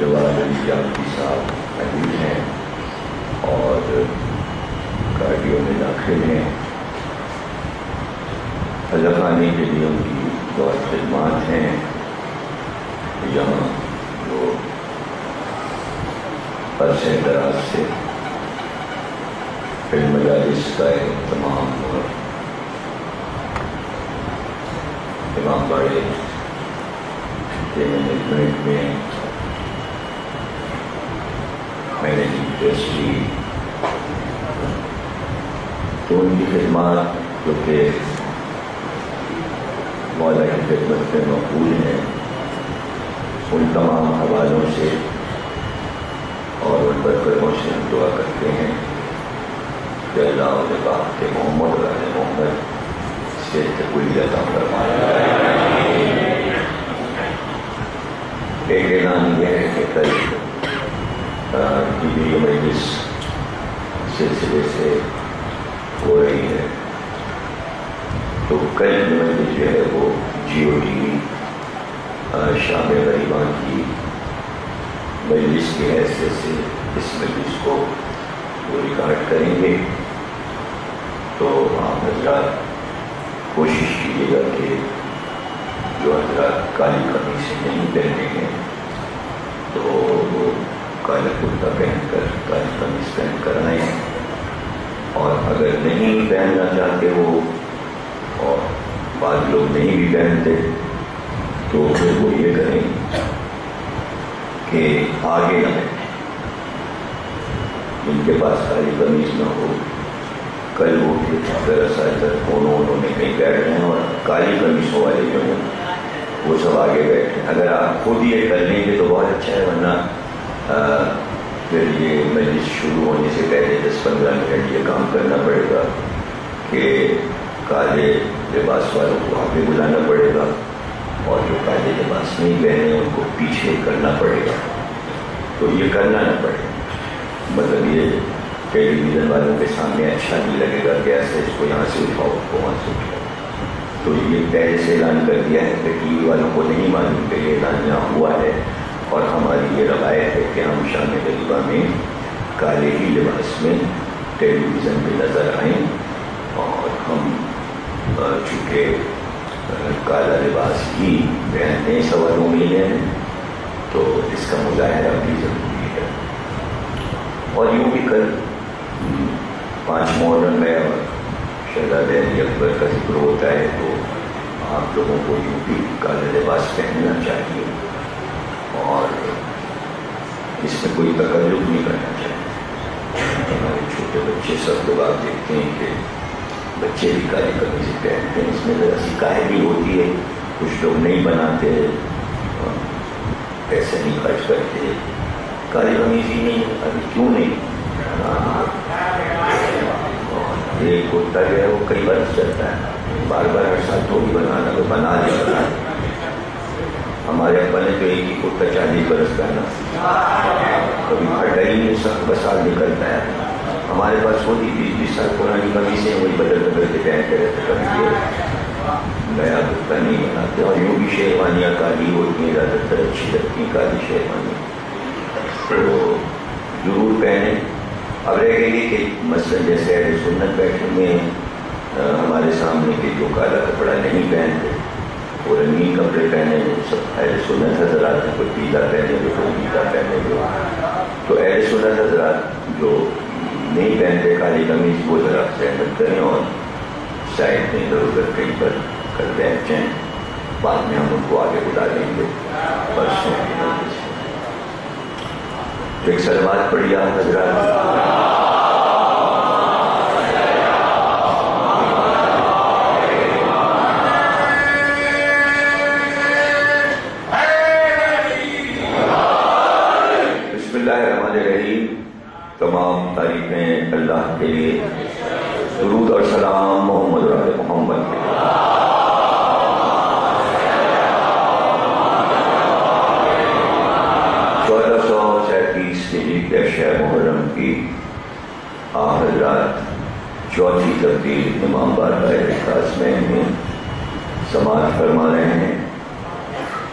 جواد علی جافری صاحب موجود ہیں اور کارڈیو میں داخل ہیں. حلق آنے کے لیے ان کی بہت خدمات ہیں. یہاں جو عرصے دراز سے فلم مجالس کا تمام امام باڑے کے مینجمنٹ میں مینیجنگ ٹرسٹی تو ان کی خدمات جو کہ مولا کی خدمت میں مقبول ہیں ان تمام حوالوں سے اور ان پر کرموں سے ہم دعا کرتے ہیں کہ اللہ نے کہا کہ محمد علیہ محمد سے کوئی عطا فرمائے. ایک اعلان یہ ہے کہ کل ٹی وی مجلس سلسلے سے ہو رہی ہے تو کل مجلس جو ہے وہ جیو ٹی وی شام غریبان کی مجلس کی حیثیت سے اس مجلس کو وہ ریکارڈ کریں گے. تو آپ حضرات کوشش کیجیے گا کہ جو حضرات کالی قمیص نہیں پہنے ہیں تو وہ کالا کرتا پہن کر کالی قمیص پہن کر آئیں, اور اگر نہیں پہننا چاہتے وہ اور بعض لوگ نہیں بھی پہنتے تو پھر وہ یہ کریں کہ آگے نہ بیٹھیں. جن کے پاس کالی قمیص نہ ہو کل وہ دراصل انہوں نے کہیں بیٹھ رہے ہیں اور کالی قمیصوں والے جو ہیں وہ سب آگے بیٹھے. اگر آپ خود یہ کر لیں گے تو بہت اچھا ہے, ورنہ پھر یہ مجلس شروع ہونے سے پہلے 10-15 منٹ یہ کام کرنا پڑے گا کہ کالے لباس والوں کو آگے بلانا پڑے گا اور جو کالے لباس نہیں پہنے ان کو پیچھے کرنا پڑے گا. تو یہ کرنا نہ پڑے, مطلب یہ ٹیلی ویژن والوں کے سامنے اچھا نہیں لگے گا کہ ایسے اس کو یہاں سے اٹھاؤ اس کو وہاں سے اٹھاؤ. تو یہ پہلے سے اعلان کر دیا ہے کہ ٹی وی والوں کو نہیں معلوم کہ یہ اعلان یہاں ہوا ہے, اور ہماری یہ روایت ہے کہ ہم شام غریبہ میں کالے ہی لباس میں ٹیلی ویژن میں نظر آئیں. اور ہم چونکہ کالا لباس ہی پہننے سوالوں میں ہیں تو اس کا مظاہرہ بھی ضروری ہے. اور یوں بھی کل 5 محرم میں اور شہزادہ علی اکبر کا ذکر ہوتا ہے تو آپ لوگوں کو یوں بھی کالا لباس پہننا چاہیے اور اس میں کوئی تکلف نہیں کرنا چاہیے. ہمارے چھوٹے بچے سب لوگ آپ دیکھتے ہیں کہ بچے بھی کالی قمیض پہنتے ہیں, اس میں ذرا سی کاہلی ہوتی ہے. کچھ لوگ نہیں بناتے, پیسے نہیں خرچ کرتے, کالی قمیض ہی نہیں, ابھی کیوں نہیں. یہ کرتا جو ہے وہ کئی برس چلتا ہے, بار بار ہر سال تو بھی بنانا تو بنا لیتا ہے. ہمارے ابا نے تو ایک ہی کرتا 40 برس پہنا, کبھی پھٹا ہی نہیں, سب سال نکلتا ہے. ہمارے پاس ہوتی 20-20 سال پرانی قمیصیں وہی بدل کے پہنتے رہتے, کبھی نیا کرتا نہیں بناتے. اور یوں بھی شیروانیاں کالی ہوتی ہیں, زیادہ تر اچھی لگتی ہیں کالی شیروانیاں, تو ضرور پہنیں. اب رہ گئی کہ مثلاً جیسے اہل سنت بیٹھے ہوئے ہیں ہمارے سامنے کے جو کالا کپڑا نہیں پہنتے وہ رنگین کپڑے پہنے, وہ سب اہل سنت حضرات ہیں. کوئی پیلا پہنے جو کوئی پیلا پہنے جو, تو اہل سنت حضرات جو نہیں پہنتے کالی قمیض وہ ذرا سہمت کریں اور سائڈ میں ادھر ادھر کہیں پر کر بیٹھ جائیں. بعد میں ہم ان کو آگے بلا لیں گے پرسوں. تو ایک سلوات پڑھی آپ حضرات. تمام تعریفیں اللہ کے لیے, درود اور سلام محمد علیہ محمد کے لیے. 1437 ہجری شہر محرم کی حضرات چوتھی تبدیل امام بارگاہ خاص میں سماعت فرما رہے ہیں.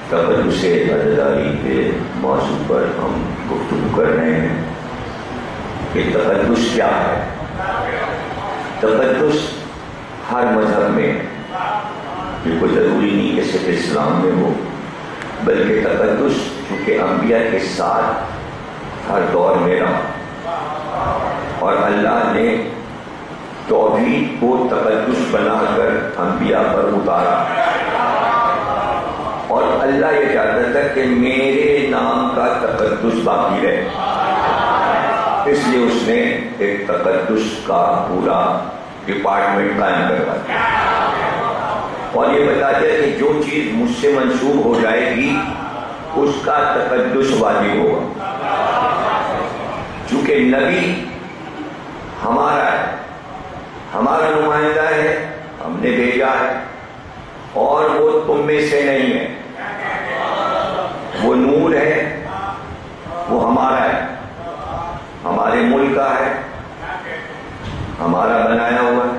تقدس عزاداری کے موضوع پر ہم گفتگو کر رہے ہیں کہ تقدس کیا ہے۔ تقدس ہر مذہب میں، یہ کوئی ضروری نہیں کہ صرف اسلام میں ہو، بلکہ تقدس چونکہ انبیاء کے ساتھ ہر دور میں رہا، اور اللہ نے توحید کو تقدس بنا کر انبیاء پر اتارا، اور اللہ یہ چاہتا تھا کہ میرے نام کا تقدس باقی رہے، اس لیے اس نے ایک تقدس کا پورا ڈپارٹمنٹ قائم کروا دیا، اور یہ بتا دیا کہ جو چیز مجھ سے منسوب ہو جائے گی اس کا تقدس واجب ہوگا، چونکہ نبی ہمارا ہے، ہمارا نمائندہ ہے، ہم نے بھیجا ہے، اور وہ تم میں سے نہیں ہے، وہ نور ہے، وہ ہمارا ہے، ہمارے ملک کا ہے، ہمارا بنایا ہوا ہے،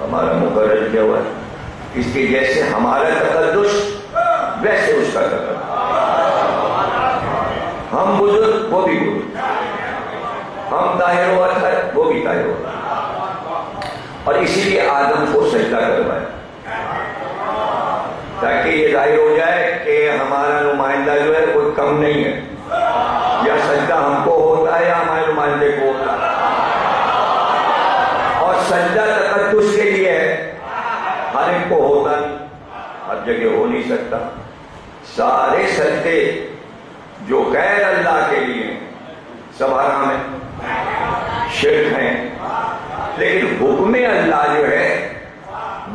ہمارا مقرر کیا ہوا ہے، اس کے جیسے ہمارا تقدس ویسے اس کا تقدس، ہم بزرگ وہ بھی بزرگ، ہم طاہر و اطہر وہ بھی طاہر و اطہر، اور اسی لیے آدم کو سجدہ کروایا تاکہ یہ ظاہر ہو جائے کہ ہمارا نمائندہ جو ہے کوئی کم نہیں ہے، یا سجدہ ہم کو ہوتا ہے یا ہمارے نمائندے کو ہوتا ہے، اور سجدہ تقدس کے لیے ہے، ہر ایک کو ہوتا نہیں، ہر جگہ ہو نہیں سکتا، سارے سجدے جو غیر اللہ کے لیے سب حرام ہیں، شرک ہیں، لیکن حکم اللہ جو ہے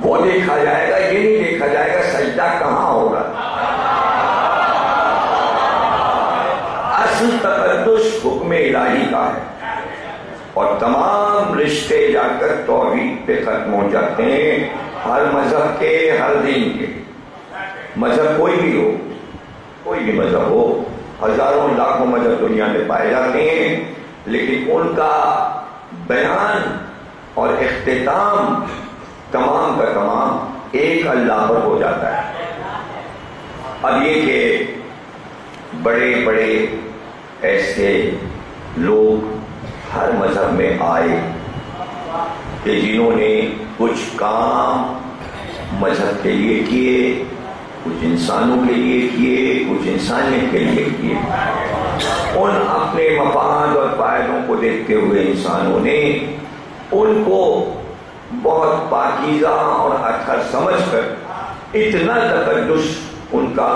وہ دیکھا جائے گا، یہ نہیں دیکھا جائے گا سجدہ کہاں ہوگا۔ اصل تقدس حکم الہی کا ہے، اور تمام رشتے جا کر توحید پہ ختم ہو جاتے ہیں، ہر مذہب کے، ہر دین کے، مذہب کوئی بھی ہو، کوئی بھی مذہب ہو، ہزاروں لاکھوں مذہب دنیا میں پائے جاتے ہیں، لیکن ان کا بیان اور اختتام تمام کا تمام ایک اللہ پر ہو جاتا ہے۔ اب یہ کہ بڑے بڑے ایسے لوگ ہر مذہب میں آئے کہ جنہوں نے کچھ کام مذہب کے لیے کیے، کچھ انسانوں کے لیے کیے، کچھ انسانیت کے لیے کیے، ان اپنے مفاد اور فائدوں کو دیکھتے ہوئے انسانوں نے ان کو بہت پاکیزہ اور اطہر سمجھ کر اتنا تقدس ان کا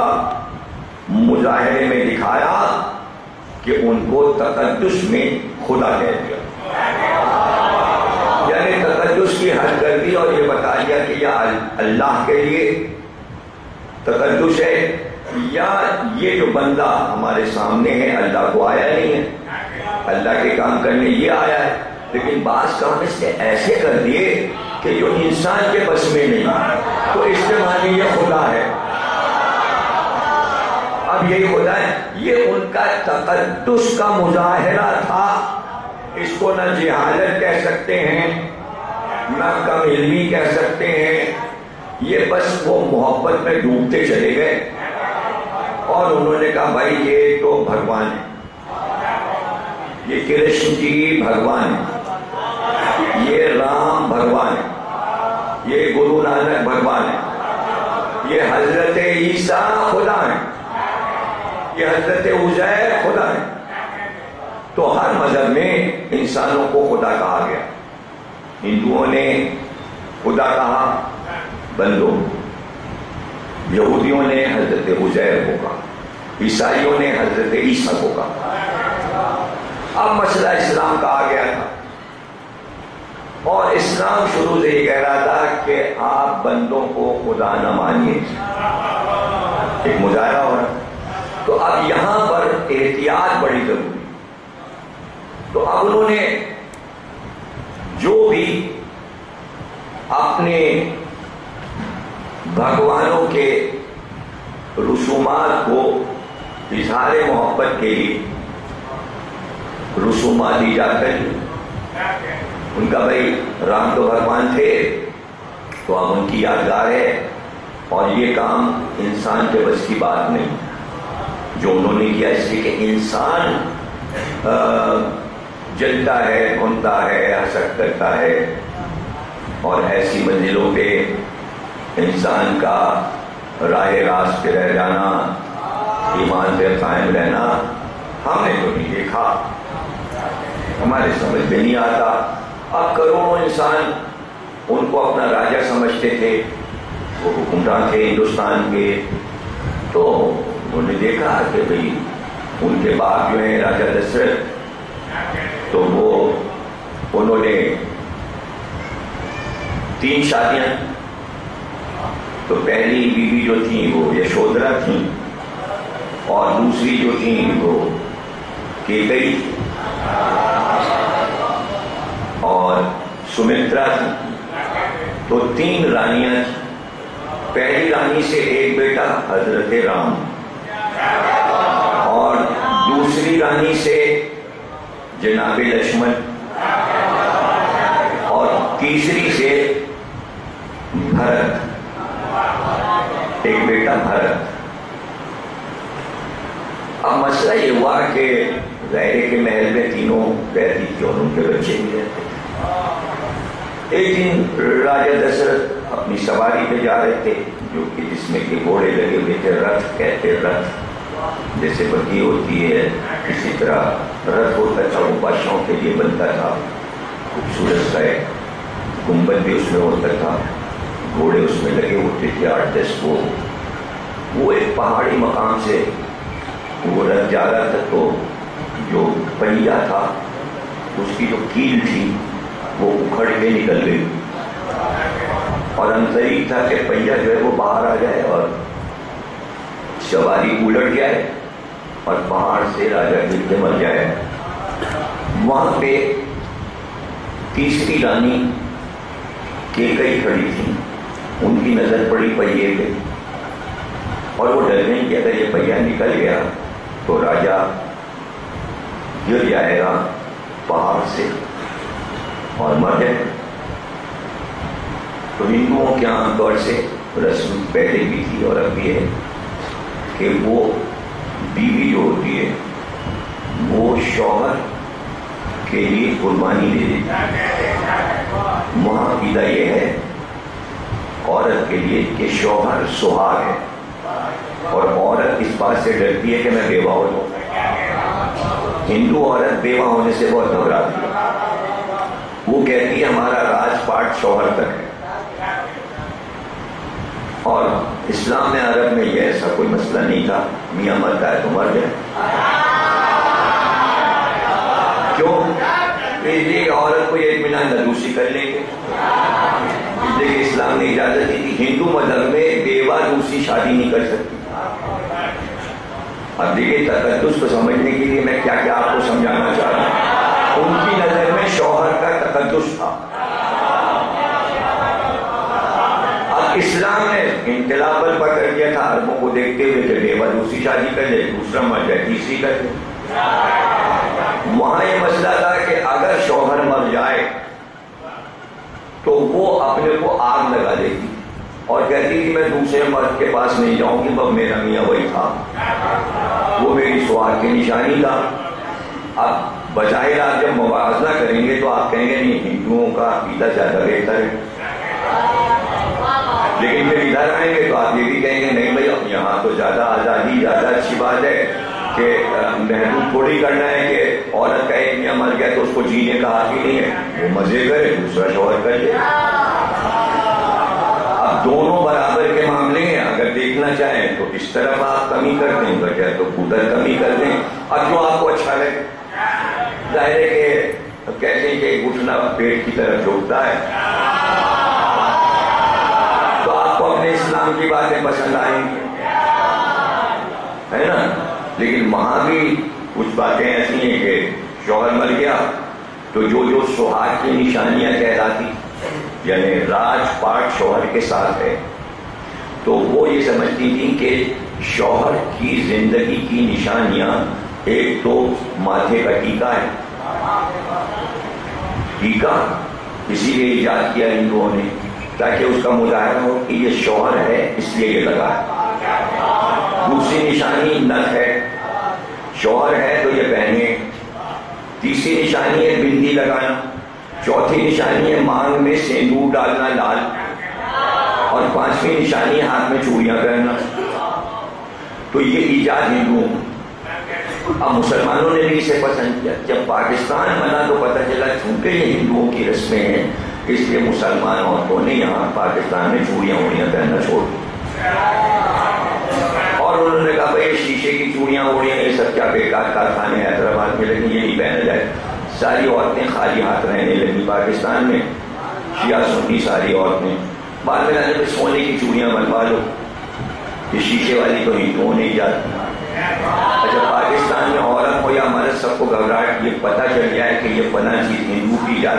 مظاہرے میں دکھایا کہ ان کو تقدس میں خدا کہہ دیا، یعنی تقدس کی حد کر دی، اور یہ بتا دیا کہ یہ اللہ کے لیے تقدس ہے، یا یہ جو بندہ ہمارے سامنے ہے اللہ کو آیا نہیں ہے، اللہ کے کام کرنے یہ آیا ہے، لیکن بعض کام اس نے ایسے کر دیے کہ جو انسان کے بس میں نہیں، تو اس سے مانی یہ خدا ہے، اب یہی خدا ہے، یہ ان کا تقدس کا مظاہرہ تھا، اس کو نہ جہالت کہہ سکتے ہیں، نہ کم علمی کہہ سکتے ہیں، یہ بس وہ محبت میں ڈوبتے چلے گئے، اور انہوں نے کہا بھائی یہ تو بھگوان ہے، یہ کرشن جی بھگوان ہے، یہ رام بھگوان ہے، یہ گرو نانک بھگوان ہے، یہ حضرت عیسیٰ خدا ہے، یہ حضرت عزیر خدا ہے، تو ہر مذہب میں انسانوں کو خدا کہا گیا، ہندوؤں نے خدا کہا بندوں، یہودیوں نے حضرت عزیر کو کہا، عیسائیوں نے حضرت عیسیٰ کو کہا۔ اب مسئلہ اسلام کا آ گیا تھا، اور اسلام شروع سے یہ کہہ رہا تھا کہ آپ بندوں کو خدا نہ مانیے، ایک مظاہرہ ہو رہا، تو اب یہاں پر احتیاط بڑی ضروری، تو اب انہوں نے جو بھی اپنے بھگوانوں کے رسومات کو اظہار محبت کے لیے رسومات ایجاد کر لی، ان کا بھائی رام تو بھگوان تھے تو اب ان کی یادگار ہے اور یہ کام انسان کے بس کی بات نہیں جو انہوں نے کیا، اس لیے کہ انسان جلتا ہے، بھونتا ہے، حسد کرتا ہے، اور ایسی منزلوں پہ انسان کا راہ راست پہ رہ جانا، ایمان پہ قائم رہنا ہم نے تو نہیں دیکھا، ہمارے سمجھ میں نہیں آتا۔ اب کروڑوں انسان ان کو اپنا راجا سمجھتے تھے، وہ حکمران تھے ہندوستان کے، تو انہوں نے دیکھا کہ بھئی ان کے باپ جو ہیں راجا دشرت، تو انہوں نے 3 شادیاں، تو پہلی بیوی جو تھی وہ یشودھرا تھیں، اور دوسری جو تھی وہ کیکئی اور سمترا تھی، تو 3 رانیاں تھیں۔ پہلی رانی سے ایک بیٹا حضرت رام، اور دوسری رانی سے جناب لکشمن، اور تیسری سے بھرت، ایک بیٹا بھرت۔ اب مسئلہ یہ ہوا کہ ظاہر کے محل میں تینوں رہتی تھی اور ان کے بچے بھی رہتے تھے۔ ایک دن راجا دشرت اپنی سواری پہ جا رہے تھے، جو کہ جس میں کہ گھوڑے لگے ہوئے تھے، رتھ کہتے، رتھ جیسے بگھی ہوتی ہے اسی طرح رتھ ہوتا تھا، وہ بادشاہوں کے لیے بنتا تھا، خوبصورت سا ایک گنبد بھی اس میں ہوتا تھا، گھوڑے اس میں لگے ہوتے تھے 8-10 وہ ایک پہاڑی مقام سے وہ رتھ جا رہا تھا، تو جو پہیا تھا اس کی جو کیل تھی وہ اکھڑ کے نکل گئی، اور انتریک تھا کہ پہیا جو ہے وہ باہر آ جائے اور سواری الٹ جائے اور پہاڑ سے راجا گر کے مر جائے۔ وہاں پہ تیسری رانی کیکئی کھڑی تھی، ان کی نظر پڑی پہیے پہ، اور وہ ڈر گئی کہ اگر یہ پہیا نکل گیا تو راجا گر جائے گا پہاڑ سے اور مر جائے گا۔ تو ہندوؤں کے عام طور سے رسم پہلے بھی تھی اور اب بھی ہے کہ وہ بیوی جو ہوتی ہے وہ شوہر کے لیے قربانی دے دیتی ہے۔ وہاں عقیدہ یہ ہے عورت کے لیے کہ شوہر سہاگ ہے، اور عورت اس بات سے ڈرتی ہے کہ میں بیوہ ہو جاؤں۔ ہندو عورت بیوہ ہونے سے بہت گھبراتی ہے، وہ کہتی ہے ہمارا راج پاٹ شوہر تک ہے، اور اسلام میں عرب میں یہ ایسا کوئی مسئلہ نہیں تھا، میاں مرتا ہے تو مر جائے۔ کیوں؟ اس لیے کہ عورت کو یہ اطمینان دوسری کر لیں گے، اس لیے کہ اسلام نے اجازت دی تھی۔ ہندو مذہب میں بیوہ دوسری شادی نہیں کر سکتی۔ اب دیکھیے تقدس کو سمجھنے کے لیے میں کیا کیا آپ کو سمجھانا چاہ رہا ہوں۔ ان کی نظر میں شوہر کا تقدس تھا۔ اب اسلام نے انقلاب پر پکڑ دیا تھا عربوں کو دیکھتے ہوئے کہ بیوہ دوسری شادی کر لے، دوسرا مر جائے تیسری کر لے۔ وہاں یہ مسئلہ تھا کہ اگر شوہر مر جائے تو وہ اپنے کو آگ لگا دیتی اور کہتی کہ میں دوسرے مرد کے پاس نہیں جاؤں گی، بس میرا میاں وہی تھا، وہ میری سہاگ کی نشانی تھا۔ اب بظاہر آپ جب موازنہ کریں گے تو آپ کہیں گے نہیں ہندوؤں کا عقیدہ زیادہ بہتر ہے، لیکن پھر ادھر آئیں گے تو آپ یہ بھی کہیں گے نہیں بھائی یہاں تو زیادہ آزادی، زیادہ اچھی بات ہے کہ محدود تھوڑی کرنا ہے کہ عورت کا ایک میاں مر گیا تو اس کو جینے کا حق ہی نہیں ہے، وہ مزے کرے دوسرا شوہر کر لے۔ اب دونوں برابر کے معاملے ہیں، اگر دیکھنا چاہیں تو اس طرف آپ کمی کر دیں، بجائے تو ادھر کمی کر دیں، اب جو آپ کو اچھا لگے۔ ظاہر ہے کہ کہتے ہیں کہ گھٹنا پیٹ کی طرف جھکتا ہے، تو آپ کو اپنے اسلام کی باتیں پسند آئیں گی، ہے نا؟ لیکن وہاں بھی کچھ باتیں ایسی ہیں کہ شوہر مر گیا تو جو سہاگ کی نشانیاں کہلاتی، یعنی راج پاٹ شوہر کے ساتھ ہے، تو وہ یہ سمجھتی تھی کہ شوہر کی زندگی کی نشانیاں ایک تو ماتھے کا ٹیکا ہے، ٹیکا اسی لیے ایجاد کیا ہندوؤں نے تاکہ اس کا مظاہرہ ہو کہ یہ شوہر ہے اس لیے یہ لگا ہے. دوسری نشانی نک ہے، شوہر ہے تو یہ پہنے. تیسری نشانی ہے بندی لگانا. چوتھی نشانی ہے مانگ میں سندور ڈالنا لال. اور پانچویں نشانی ہے ہاتھ میں چوڑیاں پہننا. تو یہ ایجاد ہندوؤں. اب مسلمانوں نے بھی اسے پسند کیا. جب پاکستان بنا تو پتہ چلا چونکہ یہ ہندوؤں کی رسمیں ہیں اس لیے مسلمان عورتوں نے یہاں پاکستان میں چوڑیاں ووڑیاں پہننا چھوڑ دیا. اور انہوں نے کہا بھائی شیشے کی چوڑیاں ووڑیاں یہ سب کیا بیکار کارخانے حیدرآباد میں، لیکن یہ نہیں پہنا جائے. ساری عورتیں خالی ہاتھ رہنے لگی پاکستان میں، شیعہ سنی ساری عورتیں. بعد میں کہا سونے کی چوڑیاں بنوا لو، یہ شیشے والی تو ہندوؤں نے ایجاد کی. اچھا پاکستان میں عورت ہو یا مرد سب کو گھبراہٹ یہ پتہ چل جائے کہ یہ فلاں چیز ہندو کی ایجاد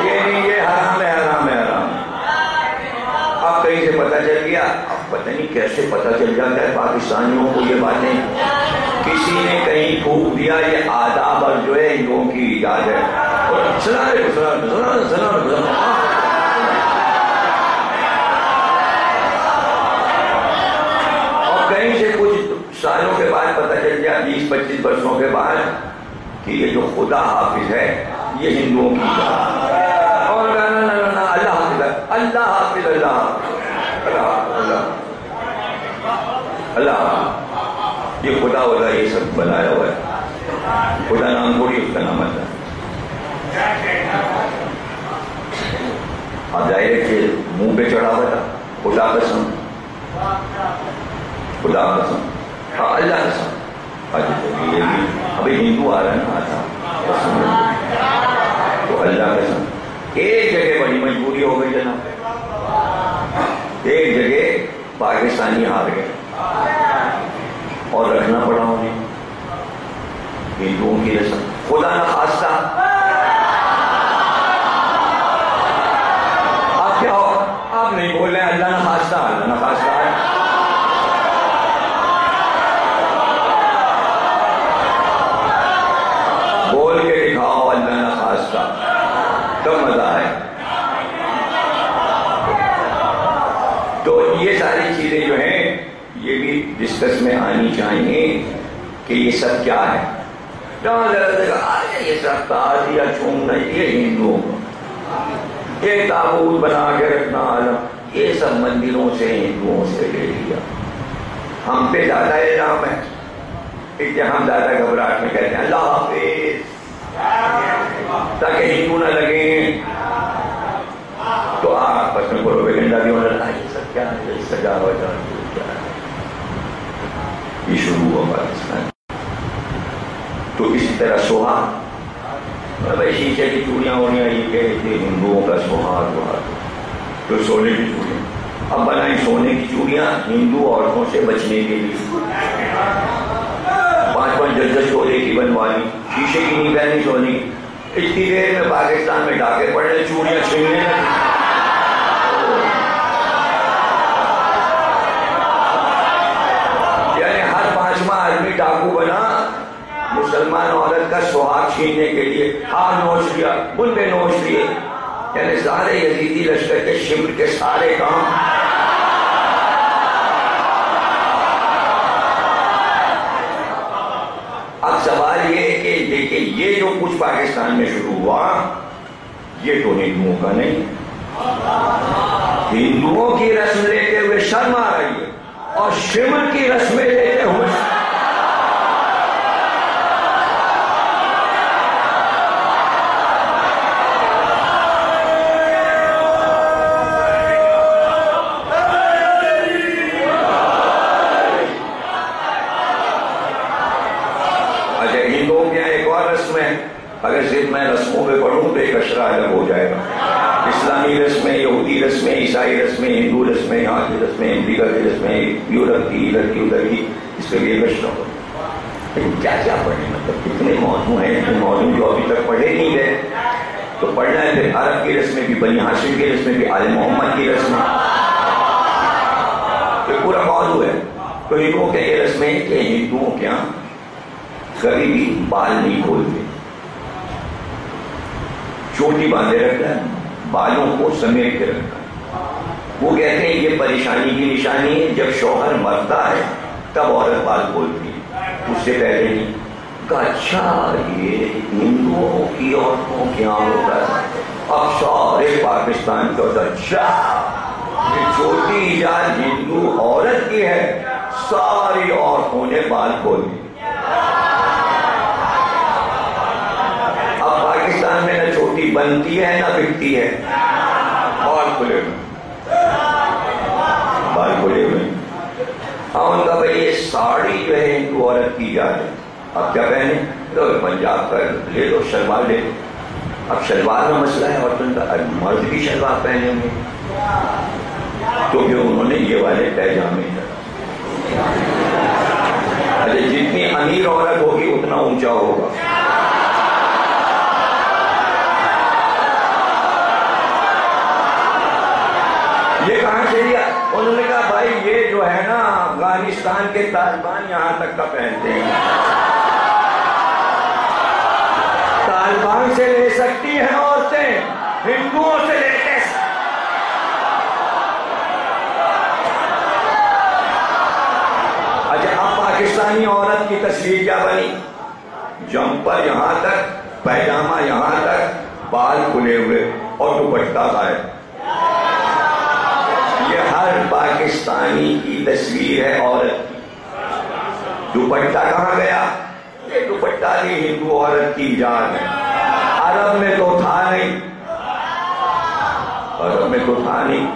یہ حرام ہے حرام ہے حرام. اب کہیں سے پتہ چل گیا. اب پتہ نہیں کیسے پتہ چل جاتا ہے پاکستانیوں کو یہ باتیں. کسی نے کہیں پھونک دیا یہ آداب اور جو ہے ہندوؤں کی ایجاد ہے. کہیں سے کچھ سالوں کے بعد پتہ چل گیا 20-25 برسوں کے بعد کہ یہ جو خدا حافظ ہے یہ ہندوؤں کی بات. اور اللہ حافظ اللہ حافظ اللہ اللہ اللہ یہ خدا ودا یہ سب بنایا ہوا ہے. خدا نام تھوڑی اس کا نام آتا ہے. اب ظاہر ہے کہ منہ پہ چڑھا ہوا تھا خدا قسم خدا قسم اللہ قسم. ابھی ہندو آ رہا ہے نا آتا تو اللہ قسم. ایک جگہ بڑی مجبوری ہو گئی جناب. ایک جگہ پاکستانی ہار گئے اور رکھنا پڑا انہیں ہندوؤں کی رسم. خدا نہ خواستہ آپ کیا ہو آپ نہیں بول رہے اللہ نہ خواستہ اللہ نہ خواستہ بول کے دکھاؤ اللہ نہ خواستہ تب مزہ آئے. تو یہ ساری چیزیں جو ہیں یہ بھی ڈسکس میں آنی چاہیے کہ یہ سب کیا ہے. یہ سب تازیہ چھومنا یہ ہندوؤں کا، یہ تابوت بنا کے رکھنا یہ سب مندروں سے ہندوؤں سے لے لیا. ہم پہ زیادہ الزام ہے اس لیے ہم زیادہ گھبراہٹ میں کہتے ہیں اللہ حافظ تاکہ ہندو نہ لگیں. تو آپس میں پروپیگنڈا بھی ہونے لگا یہ سب کیا ہے سجاوٹ کیا ہے. یہ شروع ہوا پاکستان. تو اسی طرح سوہاگ بھائی شیشے کی چوڑیاں ووڑیاں یہ کہتے ہندوؤں کا سوہاگ وہاگ تو سونے کی چوڑیاں. اب بنائیں سونے کی چوڑیاں ہندو عورتوں سے بچنے کے لیے. 5-5 جلد سونے کی بنوانی شیشے کی نہیں پہنی سونے کی. اتنی دیر میں پاکستان میں ڈاکے پڑنے چوڑیاں چھیننے یعنی ہر 5واں آدمی ڈاکو بنا مسلمان عورت کا سوہاگ چھیننے کے لیے. ہاتھ نوچ لیا بندے نوچ لیے. یعنی سارے یزیدی لشکر کے شمر کے سارے کام اب سوال یہ ہے کہ دیکھیں یہ جو کچھ پاکستان میں شروع ہوا یہ تو ہندوؤں کا نہیں. ہندوؤں کی رسم لیتے ہوئے شرم آ رہی ہے اور شمر کی رسمیں لیتے ہوئے اگر صرف میں رسموں پہ پڑھوں تو ایک اشرا الگ ہو جائے گا. اسلامی رسمیں، یہودی رسمیں، عیسائی رسمیں، ہندو رسمیں، یہاں کی رسمیں، امریکہ کی رسمیں، یورپ کی ادھر کی ادھر کی، اس پہ بھی ایک اشرا ہو. لیکن کیا کیا پڑھیں مطلب کتنے موضوع ہیں اتنے موضوع جو ابھی تک پڑھے نہیں گئے تو پڑھنا ہے. پھر عرب کی رسمیں بھی، بنی ہاشم کی رسمیں بھی، آل محمد کی رسمیں، یہ پورا موضوع ہے. تو ہندوؤں کے یہ رسمیں کہ ہندوؤں کے یہاں کبھی بھی بال نہیں کھولتے. چوٹی باندھے رکھتا ہے، بالوں کو سمیٹ کے رکھتا ہے۔ وہ کہتے ہیں یہ پریشانی کی نشانی ہے، جب شوہر مرتا ہے تب عورت بال کھولتی ہے، اس سے پہلے نہیں۔ کہا اچھا یہ ہندوؤں کی عورتوں کیا ہوتا ہے؟ اب سارے پاکستان کو تو اچھا یہ چھوٹی ایجاد ہندو عورت کی ہے، ساری عورتوں نے بال کھول دی۔ اب پاکستان میں نہ چھوٹی بنتی ہے نہ بکتی ہے، بال کھلے ہوئے، بال کھلے ہوئے۔ ان کا بھائی یہ ساڑی جو ہے ہندو عورت کی ایجاد ہے، اب کیا پہنے؟ تو پنجاب کا لے لو، شلوار لے لو۔ اب شلوار میں مسئلہ ہے عورتوں کا، مرد بھی شلوار پہنے ہوں گے، تو پھر انہوں نے یہ والے پیجامے۔ اچھا جتنی امیر عورت ہوگی اتنا اونچا ہوگا۔ یہ کہاں سے لیا؟ انہوں نے کہا بھائی یہ جو ہے نا افغانستان کے طالبان یہاں تک کا پہنتے ہیں، طالبان سے لے سکتی ہیں عورتیں، ہندوؤں سے لے کے۔ اچھا اب پاکستانی عورت کی تصویر کیا بنی؟ جمپر یہاں تک، پیجامہ یہاں تک، بال کھلے ہوئے اور دوپٹہ غائب۔ یہ ہر پاکستانی کی تصویر ہے عورت کی۔ دوپٹہ کہاں گیا؟ یہ دوپٹہ بھی ہندو عورت کی ایجاد ہے، عرب میں تو تھا نہیں، عرب میں تو تھا نہیں،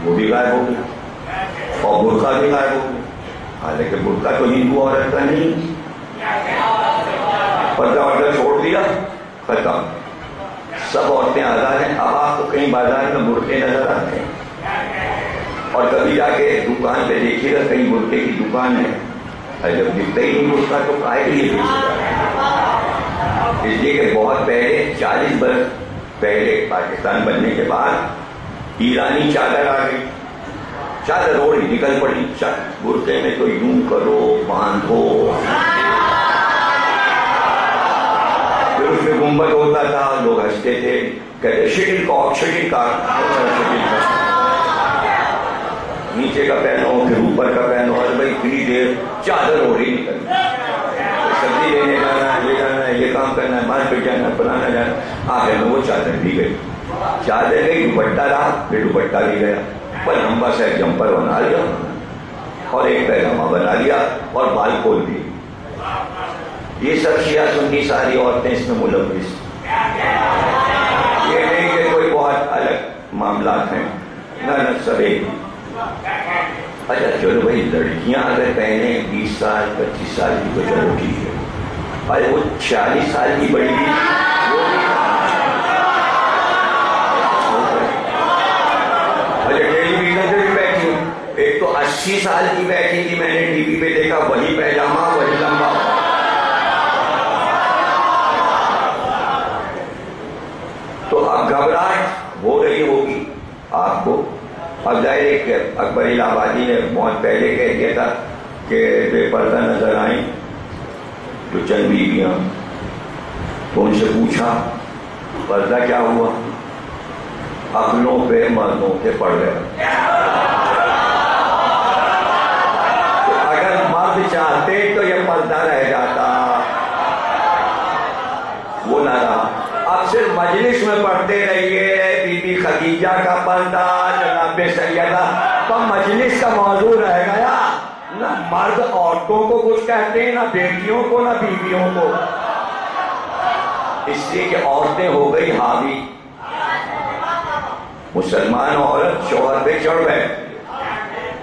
وہ بھی غائب ہو گیا، اور برقع بھی غائب ہو گیا۔ حالانکہ برقع تو ہندو عورت کا نہیں، پردہ وردہ چھوڑ دیا، ختم، سب عورتیں آزاد ہیں۔ اب آپ کو کہیں بازار میں برقعے نظر آتے ہیں، اور کبھی جا کے دکان پہ دیکھیے گا کہیں برقعے کی دکان ہے، جب دکھتا ہی نہیں برقعہ تو کائے کے لیے بیچتا ہے؟ اس لیے کہ بہت پہلے 40 برس پہلے پاکستان بننے کے بعد ایرانی چادر آ گئی، چادر اوڑھی نکل پڑی، برقعے میں تو یوں کرو باندھو، پھر اس میں گنبد ہوتا تھا، لوگ ہنستے تھے، کہتے شٹل کاک، شٹل کاک، نیچے کا پہنو پھر اوپر کا پہنو، اور بھائی اتنی دیر چادر اوڑھی نکل، سبزی لینے جانا ہے، یہ جانا ہے، یہ کام کرنا ہے، مارکیٹ جانا ہے، بنانا جانا، آخر میں وہ چادر بھی گئی، چادر گئی، دوپٹہ رہا، پھر دوپٹہ بھی گیا، پر لمبا سا ایک جمپر بنا لیا اور ایک پیجامہ بنا لیا اور بال کھول دیے۔ یہ سب شیعہ سنی ساری عورتیں اس میں ملوث، یہ نہیں کہ کوئی بہت الگ معاملات ہیں، نہ سب ایک۔ اچھا چلو بھائی لڑکیاں اگر پہنے 20 سال 25 سال کی تو چلو ٹھیک ہے، ارے وہ 40 سال کی بڑی بھی، اچھا ٹیلی ویژن پہ بھی بیٹھی ہوں، ایک تو 80 سال کی بیٹھی تھی، میں نے ٹی وی پہ دیکھا وہی پیجامہ وہی لمبا، تو اب گھبراہٹ ہو رہی ہوگی آپ کو۔ اب ظاہر ہے کہ اکبر الہ آبادی نے بہت پہلے کہہ دیا تھا کہ بے پردہ نظر آئیں تو چند بیویاں، تو ان سے پوچھا پردہ کیا ہوا؟ عقلوں پہ مردوں کے پڑ گئے۔ تو اگر مرد چاہتے تو یہ پردہ رہ جاتا، وہ نہ رہا۔ اب صرف مجلس میں پڑھتے رہیے بی بی خدیجہ کا پردہ، جناب سیدہ، تو مجلس کا موضوع رہ گیا، نہ مرد عورتوں کو کچھ کہتے ہیں، نہ بیٹیوں کو، نہ بیویوں کو، اس لیے کہ عورتیں ہو گئی حاوی۔ مسلمان عورت شوہر پہ چڑھ گئے،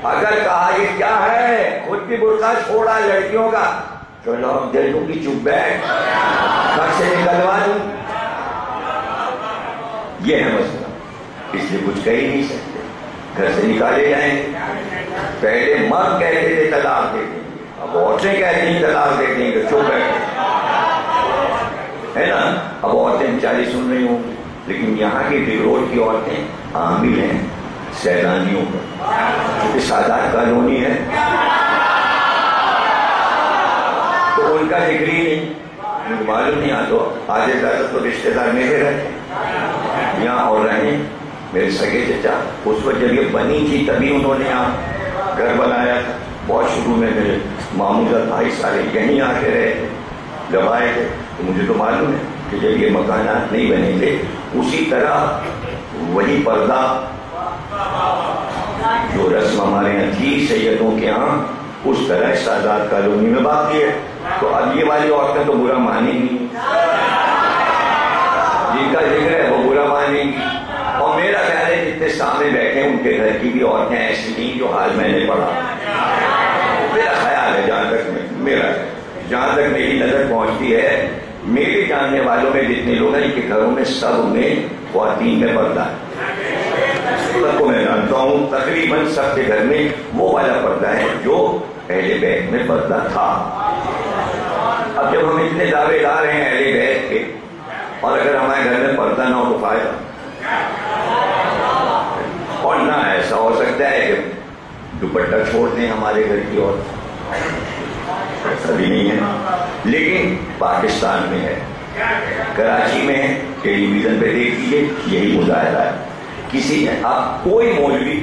اگر کہا یہ کیا ہے، خود بھی برقع چھوڑا لڑکیوں کا، چلو اب دے دوں گی، چپ بیٹھ، گھر سے نکلوا دوں، یہ ہے مسئلہ، اس لیے کچھ کہہ ہی نہیں سکتے، گھر سے نکالے جائیں گے۔ پہلے مرد کہتے تھے طلاق دے دیں گے، اب عورتیں کہتی ہیں طلاق دے دیں گے، چپ بیٹھے، ہے نا؟ اب عورتیں بیچاری سن رہی ہوں، لیکن یہاں کی ڈگروٹ کی عورتیں عامل ہیں سیلانیوں پر، کیونکہ سادات کالونی ہے تو ان کا ڈگری نہیں، معلوم نہیں آتا آج زیادہ تو رشتے دار میرے رہتے یہاں اور رہے میرے سگے چچا اس وقت جب یہ بنی تھی تبھی انہوں نے یہاں گھر بنایا تھا. بہت شروع میں میرے ماموں بھائی سارے یہیں آ کے رہے تھے. جب آئے تھے تو مجھے تو معلوم ہے کہ جب یہ مکانات نہیں بنے تھے اسی طرح وہی پردہ جو رسم ہمارے یہاں تھی سیدوں کے یہاں اس طرح سادات کالونی میں باقی ہے. تو اب یہ والی عورتیں تو برا مانیں گی, جن کا ذکر ہے وہ برا مانیں گی. اور میرا خیال ہے جتنے سامنے بیٹھے ان کے گھر کی بھی عورتیں ایسی نہیں جو حال میں نے پڑھا. میرا خیال ہے جہاں تک میری نظر پہنچتی ہے میرے جاننے والوں میں جتنے لوگ ہیں ان کے گھروں میں سب میں خواتین میں پردہ ہے. سب کو میں جانتا ہوں تقریباً سب کے گھر میں وہ والا پردہ ہے جو اہل بیت میں پردہ تھا. اب جب ہم اتنے دعوے دار ہیں اہل بیت کے اور اگر ہمارے گھر میں پردہ نہ ہو تو فائدہ. اور نہ ایسا ہو سکتا ہے کہ دوپٹہ چھوڑ دیں ہمارے گھر کی اور ایسا بھی نہیں ہے. لیکن پاکستان میں ہے, کراچی میں ہے, ٹیلی ویژن پہ دیکھ لیجیے یہی مظاہرہ ہے. کسی نے آپ کوئی مولوی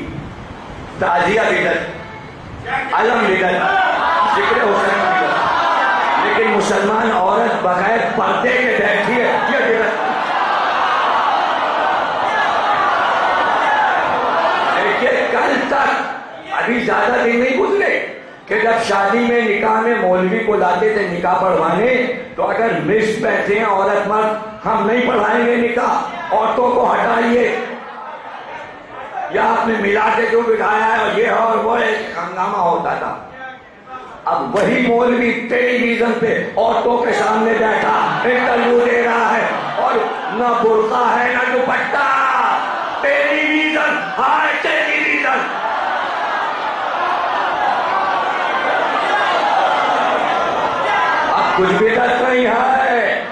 تعزیہ بدعت علم بدعت ذکر حسین بدعت لیکن مسلمان عورت بغیر پردے کے بیٹھی ہے یہ بدعت. دیکھیے کل تک ابھی زیادہ دن نہیں گزرے کہ جب شادی میں نکاح میں مولوی کو لاتے تھے نکاح پڑھوانے تو اگر مس بیٹھے ہیں عورت مرد ہم نہیں پڑھائیں گے نکاح, عورتوں کو ہٹائیے, یا آپ نے ملا کے جو بٹھایا ہے اور یہ اور وہ ایک ہنگامہ ہوتا تھا. اب وہی مولوی ٹیلی ویژن پہ عورتوں کے سامنے بیٹھا انٹرویو دے رہا ہے اور نہ برقع ہے نہ دوپٹہ. ٹیلی ویژن, ہائے ٹیلی ویژن. اب کچھ بدعت نہیں ہے,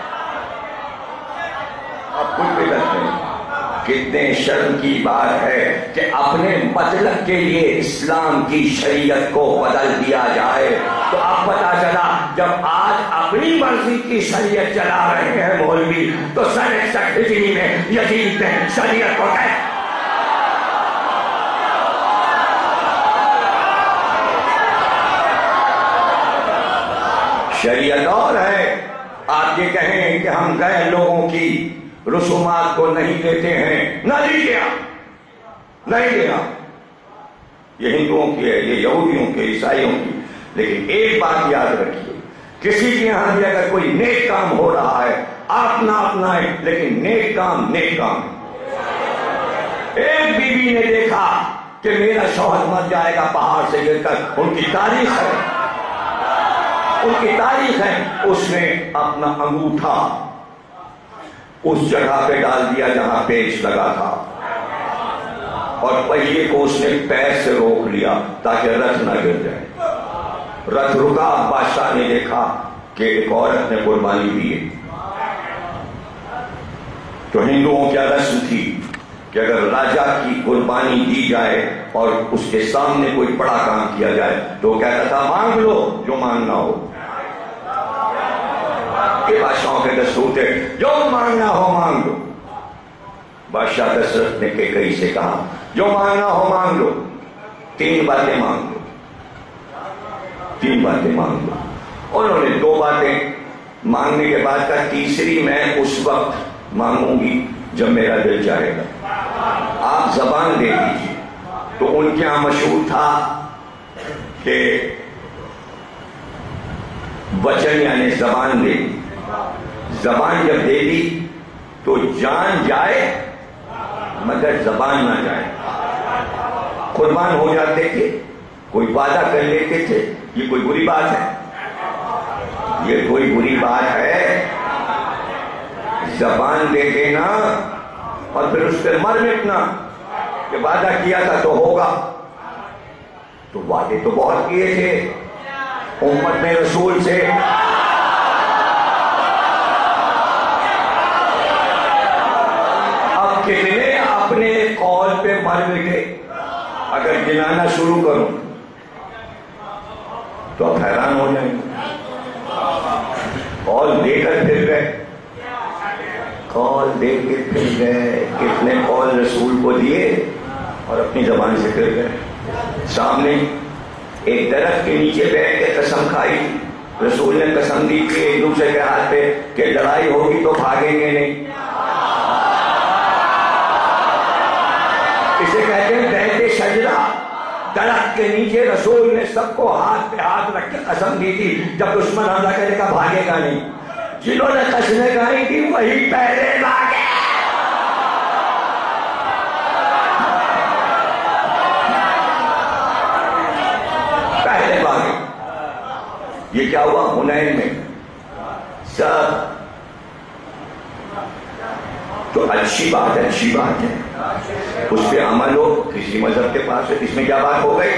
اب کچھ بدعت نہیں. کتنے شرم کی بات ہے کہ اپنے مطلب کے لیے اسلام کی شریعت کو بدل دیا جائے. تو اب پتا چلا جب آج اپنی مرضی کی شریعت چلا رہے ہیں مولوی تو سن 61 ہجری میں یزید نے شریعت کو شریعت اور ہے. آپ یہ کہیں کہ ہم غیر لوگوں کی رسومات کو نہیں دیتے ہیں, نہ دیجیے, نہیں دینا. یہ ہندوؤں کی ہے, یہ یہودیوں کی, عیسائیوں کی. لیکن ایک بات یاد رکھیے, کسی کے یہاں بھی اگر کوئی نیک کام ہو رہا ہے آپ نہ اپنائیں, لیکن نیک کام نیک کام. ایک بیوی نے دیکھا کہ میرا شوہر مر جائے گا پہاڑ سے گر کر, ان کی تاریخ ہے, ان کی تاریخ ہے. اس نے اپنا انگوٹھا اس جگہ پہ ڈال دیا جہاں پیچ لگا تھا اور پہیے کو اس نے پیر سے روک لیا تاکہ رتھ نہ گر جائے. رتھ رکا, بادشاہ نے دیکھا کہ ایک عورت نے قربانی دی ہے. تو ہندوؤں کی رسم تھی کہ اگر راجا کی قربانی دی جائے اور اس کے سامنے کوئی بڑا کام کیا جائے تو وہ کہتا تھا مانگ لو جو مانگنا ہو. کہ بادشاہوں کے دستور تھے جو مانگنا ہو مانگ لو. بادشاہ دشرت نے کیکئی سے کہا جو مانگنا ہو مانگ لو, 3 باتیں مانگ لو, 3 باتیں مانگ لو. انہوں نے 2 باتیں مانگنے کے بعد کہا تیسری میں اس وقت مانگوں گی جب میرا دل چاہے گا, آپ زبان دے دیجیے. تو ان کے یہاں مشہور تھا کہ وچن یعنی زبان دے دی. زبان جب دے دی تو جان جائے مگر زبان نہ جائے. قربان ہو جاتے تھے, کوئی وعدہ کر لیتے تھے, یہ کوئی بری بات ہے, یہ کوئی بری بات ہے. زبان دے دینا اور پھر اس پہ مر مٹنا کہ وعدہ کیا تھا تو ہوگا. تو وعدے تو بہت کیے تھے امت نے رسول سے. اب کتنے اپنے قول پہ مر مٹے. اگر گنانا شروع کروں تو آپ حیران ہو جائیں گے. قول دے کر دیکھ کے پھر گئے، کتنے قول رسول کو دیے اور اپنی زبان سے پھر گئے. سامنے ایک درخت کے نیچے بیٹھ کے قسم کھائی. رسول نے قسم دی تھی ایک دوسرے کے ہاتھ پہ کہ لڑائی ہوگی تو بھاگیں گے نہیں. اسے کہتے ہیں بیت شجرہ. درخت کے نیچے رسول نے سب کو ہاتھ پہ ہاتھ رکھ کے قسم دی تھی جب دشمن حملہ کرے گا بھاگے گا نہیں. جنہوں نے قسمیں کھائی تھی وہی پہلے بھاگے. پہلے بھاگے. یہ کیا ہوا حنین میں؟ سب تو اچھی بات ہے، اچھی بات ہے، اس پہ عمل ہو. کسی مذہب کے پاس ہے، اس میں کیا بات ہو گئی؟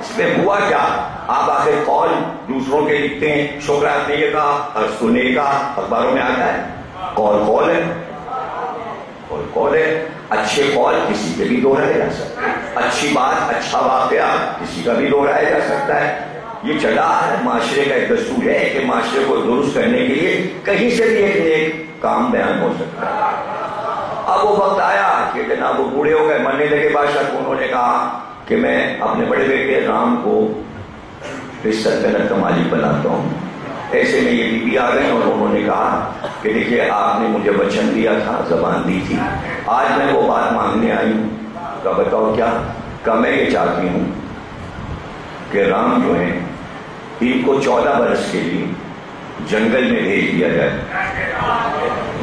اس میں ہوا کیا؟ آپ آخر قول دوسروں کے لکھتے ہیں، سقراط نے یہ کہا، ارسطو نے کہا، اخباروں میں آتا ہے. قول ہے، قول ہے. اچھے قول کسی کے بھی دہرائے جا سکتا ہے، اچھی بات، اچھا واقعہ کسی کا بھی دہرایا جا سکتا ہے. یہ چلا ہے معاشرے کا ایک دستور ہے کہ معاشرے کو درست کرنے کے لیے کہیں سے بھی ایک نیک کام بیان ہو سکتا ہے. اب وہ وقت آیا کہ جناب وہ بوڑھے ہو گئے، مرنے لگے بادشاہ کو. انہوں نے کہا کہ میں اپنے بڑے بیٹے رام کو اس سلطنت کا مالک بناتا ہوں. ایسے میں یہ بی آ گئے اور انہوں نے کہا کہ دیکھیے آپ نے مجھے وچن دیا تھا، زبان دی تھی، آج میں وہ بات مانگنے آئی ہوں. کہا بتاؤ کیا؟ کہا میں یہ چاہتی ہوں کہ رام جو ہیں ان کو 14 برس کے لیے جنگل میں بھیج دیا جائے،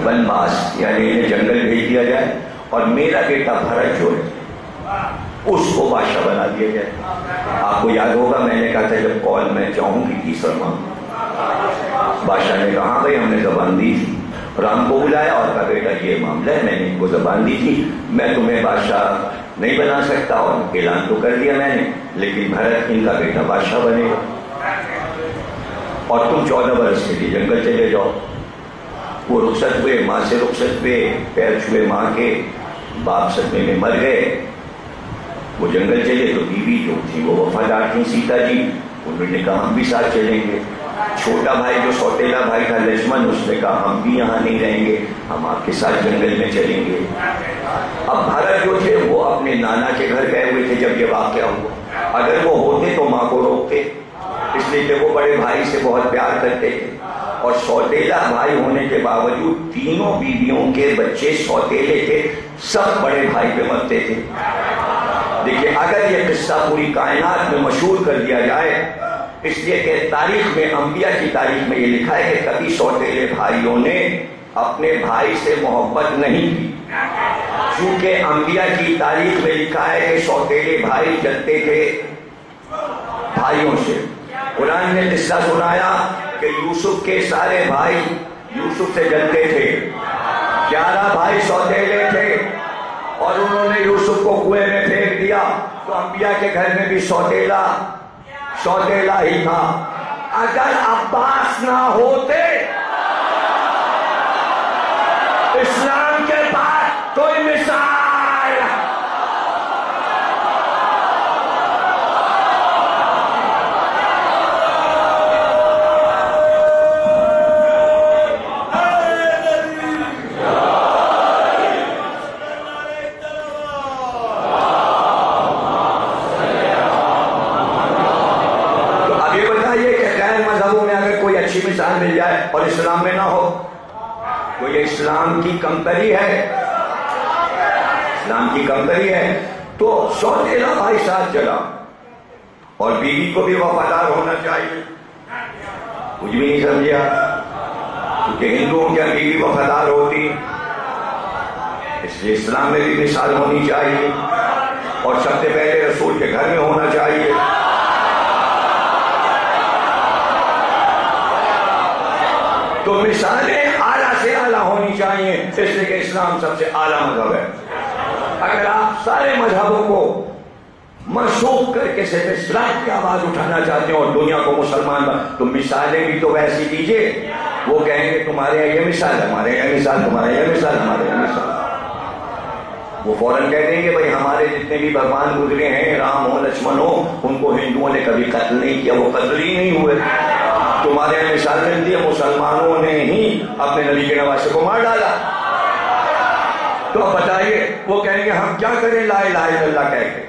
ونواس، یعنی انہیں جنگل بھیج دیا جائے، اور میرا بیٹا بھرت جو ہے اس کو بادشاہ بنا دیا جائے. آپ کو یاد ہوگا میں نے کہا تھا جب قول میں چاہوں گی تیسرا مانگ. بادشاہ نے کہا بھائی ہم نے زبان دی تھی. رام کو بلایا اور کہا بیٹا یہ معاملہ ہے، میں نے ان کو زبان دی تھی، میں تمہیں بادشاہ نہیں بنا سکتا، اور اعلان تو کر دیا میں نے، لیکن بھرت ان کا بیٹا بادشاہ بنے گا اور تم 14 برس کے لیے جنگل چلے جاؤ. وہ رخصت ہوئے، ماں سے رخصت ہوئے، پیر چھوئے ماں کے، باپ صدمے میں مر گئے. وہ جنگل چلے تو بیوی جو تھی وہ وفادار تھی سیتا جی، انہوں نے کہا ہم بھی ساتھ چلیں گے. چھوٹا بھائی جو سوتیلا بھائی تھا لکشمن، اس نے کہا ہم بھی یہاں نہیں رہیں گے، ہم آپ کے ساتھ جنگل میں چلیں گے. اب بھرت جو تھے وہ اپنے نانا کے گھر گئے ہوئے تھے جب یہ واقعہ ہوا. اگر وہ ہوتے تو ماں کو روکتے، اس لیے کہ وہ بڑے بھائی سے بہت پیار کرتے تھے، اور سوتیلا بھائی ہونے کے باوجود تینوں بیویوں کے بچے سوتیلے تھے، سب بڑے بھائی پہ مرتے تھے. دیکھیے اگر یہ قصہ پوری کائنات میں مشہور کر دیا جائے، اس لیے کہ تاریخ میں، انبیاء کی تاریخ میں یہ لکھا ہے کہ کبھی سوتیلے بھائیوں نے اپنے بھائی سے محبت نہیں کی، چونکہ انبیاء کی تاریخ میں لکھا ہے کہ سوتیلے بھائی جلتے تھے بھائیوں سے. قرآن نے قصہ سنایا کہ یوسف کے سارے بھائی یوسف سے جلتے تھے. 11 بھائی سوتیلے تھے اور انہوں نے یوسف کو کنویں میں پھینک دیا. تو انبیاء کے گھر میں بھی سوتیلا ہی تھا. اگر عباس نہ ہوتے اسلام کے پاس کوئی مثال، مثال مل جائے اور اسلام میں نہ ہو تو یہ اسلام کی کمتری ہے، اسلام کی کمتری ہے. تو سوتیلا بھائی ساتھ چلا، اور بیوی کو بھی وفادار ہونا چاہیے. کچھ بھی نہیں سمجھا، کیونکہ ہندوؤں کی بیوی وفادار ہوتی، اس لیے اسلام میں بھی مثال ہونی چاہیے، اور سب سے پہلے رسول کے گھر میں ہونا چاہیے. تو مثالیں اعلیٰ سے اعلیٰ ہونی چاہیے، اس لیے کہ اسلام سب سے اعلیٰ مذہب ہے. اگر آپ سارے مذہبوں کو منسوخ کر کے صرف اسلام کی آواز اٹھانا چاہتے ہیں اور دنیا کو مسلمان تو مثالیں بھی تو ویسی دیجیے. وہ کہیں گے تمہارے یہاں یہ مثال، ہمارے یہاں مثال، تمہارے یہاں مثال، ہمارے یہاں مثال. وہ فوراً کہہ دیں گے بھائی ہمارے جتنے بھی بھگوان گزرے ہیں، رام ہو لکشمن ہو، ان کو ہندوؤں نے کبھی قتل نہیں کیا، وہ قتل ہی نہیں ہوئے. تمہارے یہاں مثال ملتی ہے مسلمانوں نے ہی اپنے نبی کے نواسے کو مار ڈالا. تو اب بتائیے وہ کہیں گے ہم کیا کریں لا الہ الا اللہ کہہ کے؟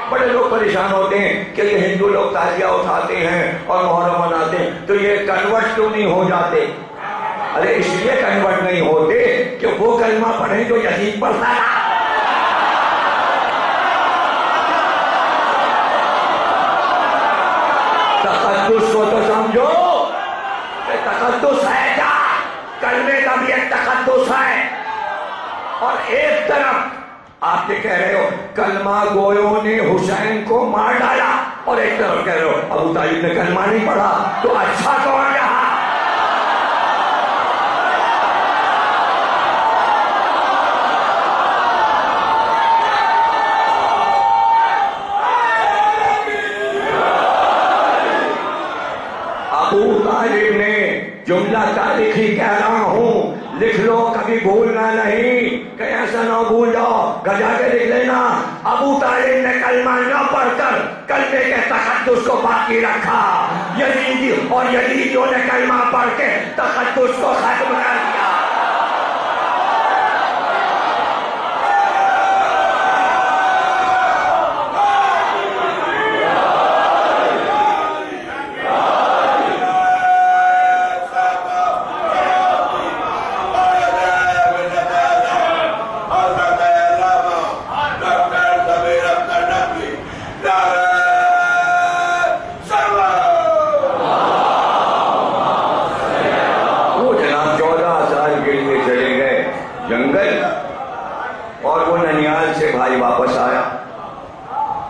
بڑے لوگ پریشان ہوتے ہیں کہ یہ ہندو لوگ تعزیہ اٹھاتے ہیں اور محرم مناتے ہیں تو یہ کنورٹ کیوں نہیں ہو جاتے؟ ارے اس لیے کنورٹ نہیں ہوتے کہ وہ کلمہ پڑھیں جو یزید پڑھتا ہے. تقدس کو تو سمجھو کہ تقدس ہے کیا؟ کلمے کا بھی ایک تقدس ہے. اور ایک طرف آپ یہ کہہ رہے ہو کلمہ گویوں نے حسین کو مار ڈالا، اور ایک طرف کہہ رہے ہو ابو طالب نے کلمہ نہیں پڑھا، تو اچھا کون رہا؟ ابو طالب نے جملہ تاریخی کہہ رہا ہوں، لکھ لو کبھی بھولنا نہیں، کہ ایسا نہ بھول جاؤ، گجا کے لکھ لینا. ابو طالب نے کلمہ نہ پڑھ کر کلمے کے تقدس کو باقی رکھا، یزیدی اور یزیدیوں نے کلمہ پڑھ کے تقدس کو ختم کر دیا.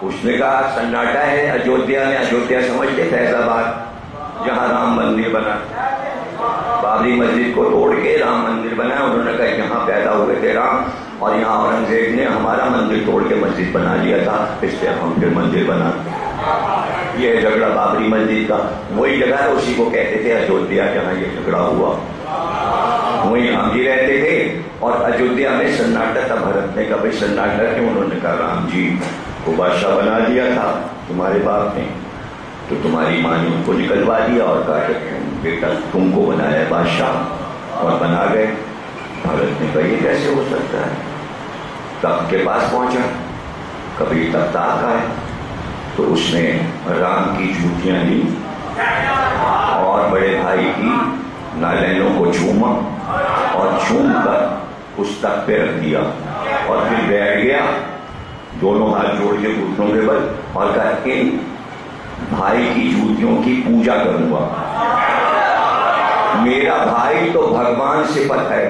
اس نے کہا سناٹا ہے اجودھیا میں. اجودھیا سمجھتے فیض آباد جہاں رام مندر بنا، بابری مسجد کو توڑ کے رام مندر بنا. انہوں نے کہا یہاں پیدا ہوئے تھے رام، اور یہاں اورنگزیب نے ہمارا مندر توڑ کے مسجد بنا لیا تھا، اس لیے ہم پھر مندر بنا. یہ جھگڑا بابری مسجد کا وہی جگہ ہے، اسی کو کہتے تھے اجودھیا جہاں یہ جھگڑا ہوا. وہیں ہم بھی رہتے تھے، اور اجودھیا میں سناٹا تھا. بھرت نے کہا بھائی سناٹا کیوں؟ انہوں نے کہا رام جی کو بادشاہ بنا دیا تھا تمہارے باپ نے، تو تمہاری ماں نے ان کو نکلوا دیا اور کہا کہ بیٹا تم کو بنایا بادشاہ، اور بنا گئے. بھرت نے کہا یہ کیسے ہو سکتا ہے؟ تخت کے پاس پہنچا، کبھی تخت آقا ہے، تو اس نے رام کی جوتیاں لی اور بڑے بھائی کی نالینوں کو چوما، اور چوم کر اس تخت پہ رکھ دیا، اور پھر بیٹھ گیا دونوں ہاتھ جوڑ کے گھٹنوں کے بل، اور کہا ان بھائی کی جوتیوں کی پوجا کروں گا. میرا بھائی تو بھگوان صفت ہے.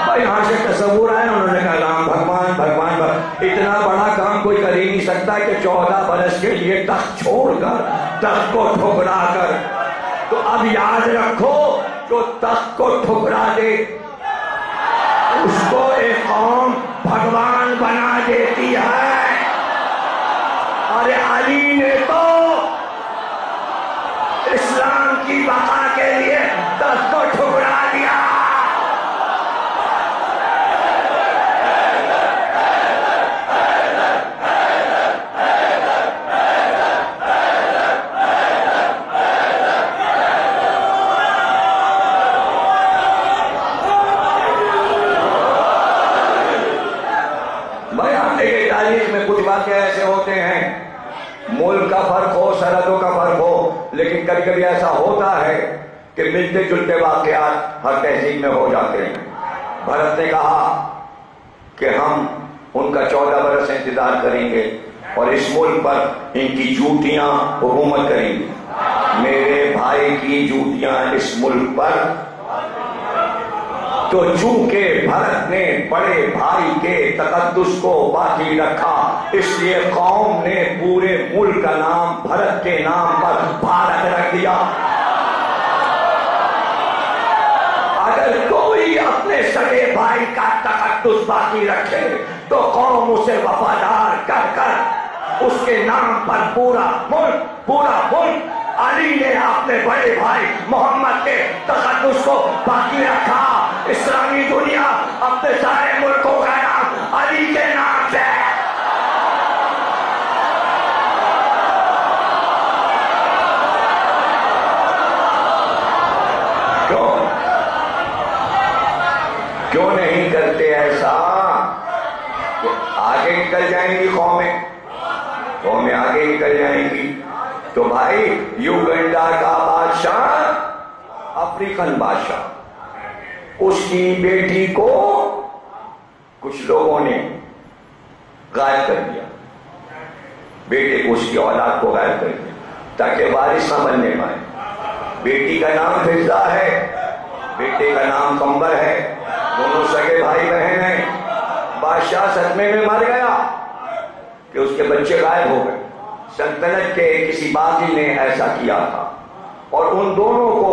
بھائی یہاں سے تصور ہے. انہوں نے کہا رام بھگوان بھگوان اتنا بڑا کام کوئی کر ہی نہیں سکتا کہ 14 برس کے لیے تخت چھوڑ کر، تخت کو ٹھکرا کر. تو اب یاد رکھو جو تخت کو ٹھکرا دے اس کو ایک قوم بھگوان بنا دیتی ہے. ارے علی نے تو اسلام کی بقا کے لیے تخت کو ٹھکرا دیا. ایسے ہوتے ہیں، ملک کا فرق ہو، سرحدوں کا فرق ہو، لیکن کبھی کبھی ایسا ہوتا ہے کہ ملتے جلتے واقعات ہر تہذیب میں ہو جاتے ہیں. بھرت نے کہا کہ ہم ان کا 14 برس انتظار کریں گے اور اس ملک پر ان کی جوتیاں حکومت کریں گی. میرے بھائی کی جوتیاں اس ملک پر. تو چونکہ بھرت نے بڑے بھائی کے تقدس کو باقی رکھا، اس لیے قوم نے پورے ملک کا نام بھرت کے نام پر بھارت رکھ دیا. اگر کوئی اپنے سگے بھائی کا تقدس باقی رکھے تو قوم اسے وفادار کر کر اس کے نام پر پورا ملک علی نے اپنے بڑے بھائی محمد کے تقدس کو باقی رکھا. اسلامی دنیا اپنے سارے ملکوں کا نام علی کے نام سے. کیوں نہیں کرتے ایسا؟ آگے نکل جائیں گی قومیں آگے نکل جائیں گی. تو بھائی یوگنڈا کا بادشاہ، افریقن بادشاہ، اس کی بیٹی کو کچھ لوگوں نے غائب کر دیا، بیٹے کو، اس کی اولاد کو غائب کر دیا تاکہ وارث نہ بننے پائے. بیٹی کا نام فضہ ہے، بیٹے کا نام قمبر ہے، دونوں سگے بھائی بہن ہیں. بادشاہ صدمے میں مر گیا کہ اس کے بچے غائب ہو گئے. سلطنت کے کسی باغی نے ایسا کیا تھا اور ان دونوں کو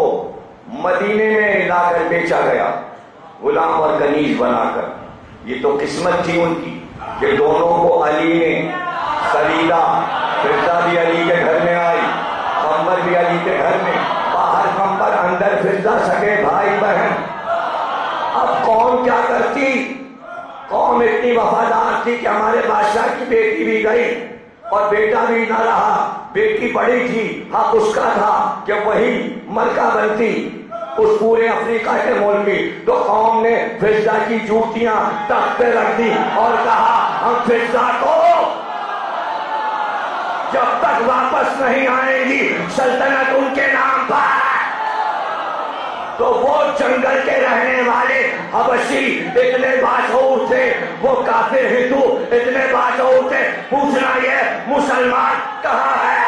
مدینے میں لا کر بیچا گیا غلام اور کنیز بنا کر. یہ تو قسمت تھی ان کی کہ دونوں کو علی نے خریدا. فضہ بھی علی کے گھر میں آئی، قمبر بھی علی کے گھر میں، باہر قمبر، اندر فضہ، سگے بھائی بہن. اب قوم کیا کرتی؟ قوم اتنی وفادار تھی کہ ہمارے بادشاہ کی بیٹی بھی گئی اور بیٹا بھی نہ رہا. بیٹی بڑی تھی، حق اس کا تھا کہ وہی ملکہ بنتی اس پورے افریقہ کے ملک کی. تو قوم نے فضہ کی جوتیاں تخت پہ رکھ دی اور کہا ہم فضہ کو جب تک واپس نہیں آئے گی سلطنت ان کے نام پر. تو وہ جنگل کے رہنے والے حبشی اتنے باشعور تھے، وہ کافر ہندو اتنے باشعور تھے، پوچھنا یہ مسلمان کہاں ہے؟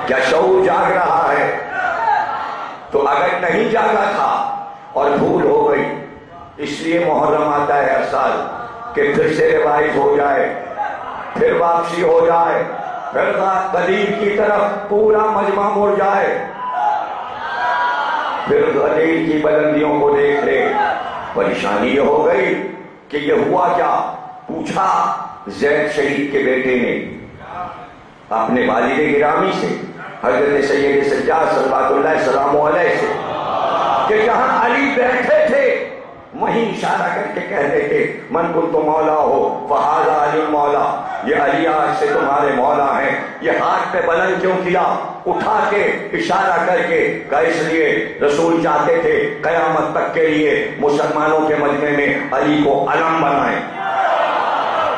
کیا شعور جاگ رہا ہے؟ تو اگر نہیں جاگا تھا اور بھول ہو گئی، اس لیے محرم آتا ہے ہر سال کہ پھر سے روایت ہو جائے، پھر واپسی ہو جائے، پھر قدیم کی طرف پورا مجمع مڑ جائے، پھر غدیر کی بلندیوں کو دیکھ لے. پریشانی یہ ہو گئی کہ یہ ہوا کیا؟ پوچھا زید شہید کے بیٹے نے اپنے والد گرامی سے، حضرت سید سجاد صلوات اللہ السلام علیہ سے، کہ جہاں علی بیٹھے تھے وہیں اشارہ کر کے کہتے تھے من کنت مولا ہو فہذا علی مولا، یہ علی آج سے تمہارے مولا ہیں. یہ ہاتھ پہ بلند کیوں کیا؟ اٹھا کے اشارہ کر کے کہ اس لیے رسول چاہتے تھے قیامت تک کے لیے مسلمانوں کے مجمع میں علی کو علم بنائیں.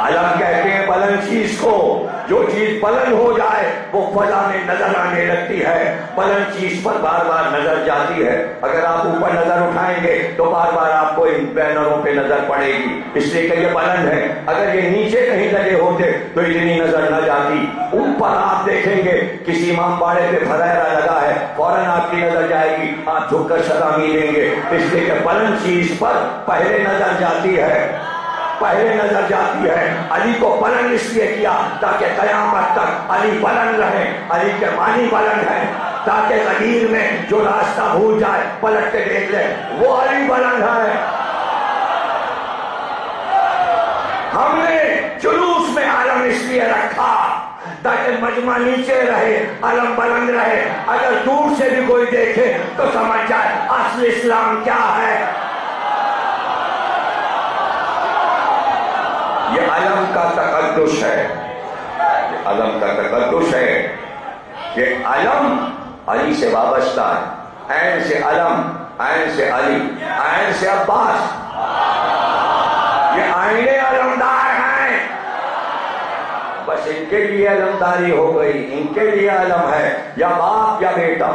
علم کہتے ہیں بلند چیز کو، جو چیز بلند ہو جائے وہ فضا میں نظر آنے لگتی ہے، بلند چیز پر بار بار نظر جاتی ہے. اگر آپ اوپر نظر اٹھائیں گے تو بار بار آپ کو ان بینروں پہ نظر پڑے گی، اس لیے کہ یہ بلند ہے. اگر یہ نیچے کہیں لگے ہوتے تو اتنی نظر نہ جاتی. اوپر آپ دیکھیں گے کسی امام باڑے پہ پھریرا لگا ہے، فوراً آپ کی نظر جائے گی، آپ جھک کر سلامی لیں گے، اس لیے کہ بلند چیز پر پہلے نظر جاتی ہے، پہلے نظر جاتی ہے. علی کو بلند اس لیے کیا تاکہ قیامت تک علی بلند رہے. علی کے معنی بلند ہے تاکہ غدیر میں جو راستہ بھول جائے پلٹ کے دیکھ لے وہ علی بلند ہے. ہم نے جلوس میں علم اس لیے رکھا تاکہ مجمع نیچے رہے، علم بلند رہے. اگر دور سے بھی کوئی دیکھے تو سمجھ جائے اصل اسلام کیا ہے. یہ علم کا تقدس ہے، یہ علم کا تقدس ہے کہ علم علی سے وابستہ ہے. عین سے علم، عین سے علی، عین سے عباس، یہ آئینے علمدار ہیں. بس ان کے لیے علمداری ہو گئی، ان کے لیے علم ہے، یا باپ یا بیٹا.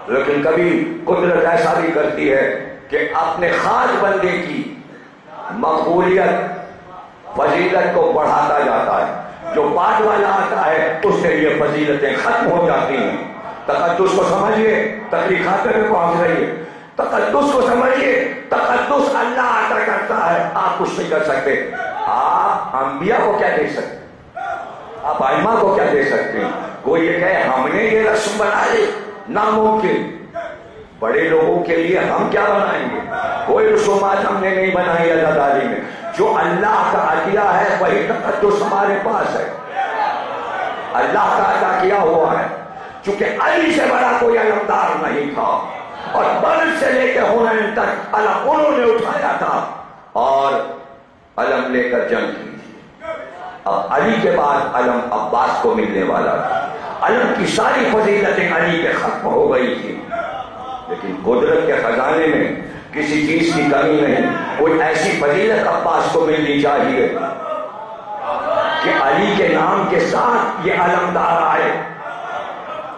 لیکن کبھی قدرت ایسا بھی کرتی ہے کہ اپنے خاص بندے کی مقبولیت فضیلت کو بڑھاتا جاتا ہے. جو بعد والا آتا ہے اس کے لیے فضیلتیں ختم ہو جاتی ہیں. تقدس کو سمجھیے، تقریر خاطر میں پہنچ رہی ہے. تقدس کو سمجھیے، تقدس اللہ عطا کرتا ہے، آپ کچھ نہیں کر سکتے. آپ انبیاء کو کیا دے سکتے، آپ ائمہ کو کیا دے سکتے ہیں؟ کوئی یہ کہے ہم نے یہ رسم بنائی، ناممکن. بڑے لوگوں کے لیے ہم کیا بنائیں گے؟ کوئی رسومات ہم نے نہیں بنائی عزاداری میں. جو اللہ کا عطیہ ہے وہی تقدس ہمارے پاس ہے، اللہ کا عطا کیا ہوا ہے. چونکہ علی سے بڑا کوئی علمدار نہیں تھا اور بل سے لے کے حنین تک علم انہوں نے اٹھایا تھا اور علم لے کر جنگ کی تھی. اب علی کے بعد علم عباس کو ملنے والا تھا. علم کی ساری فضیلتیں علی کے ختم ہو گئی تھی، لیکن قدرت کے خزانے میں کسی چیز کی کمی نہیں۔ کوئی ایسی فضیلت عباس کو ملنی چاہیے کہ علی کے نام کے ساتھ یہ علمدار آئے۔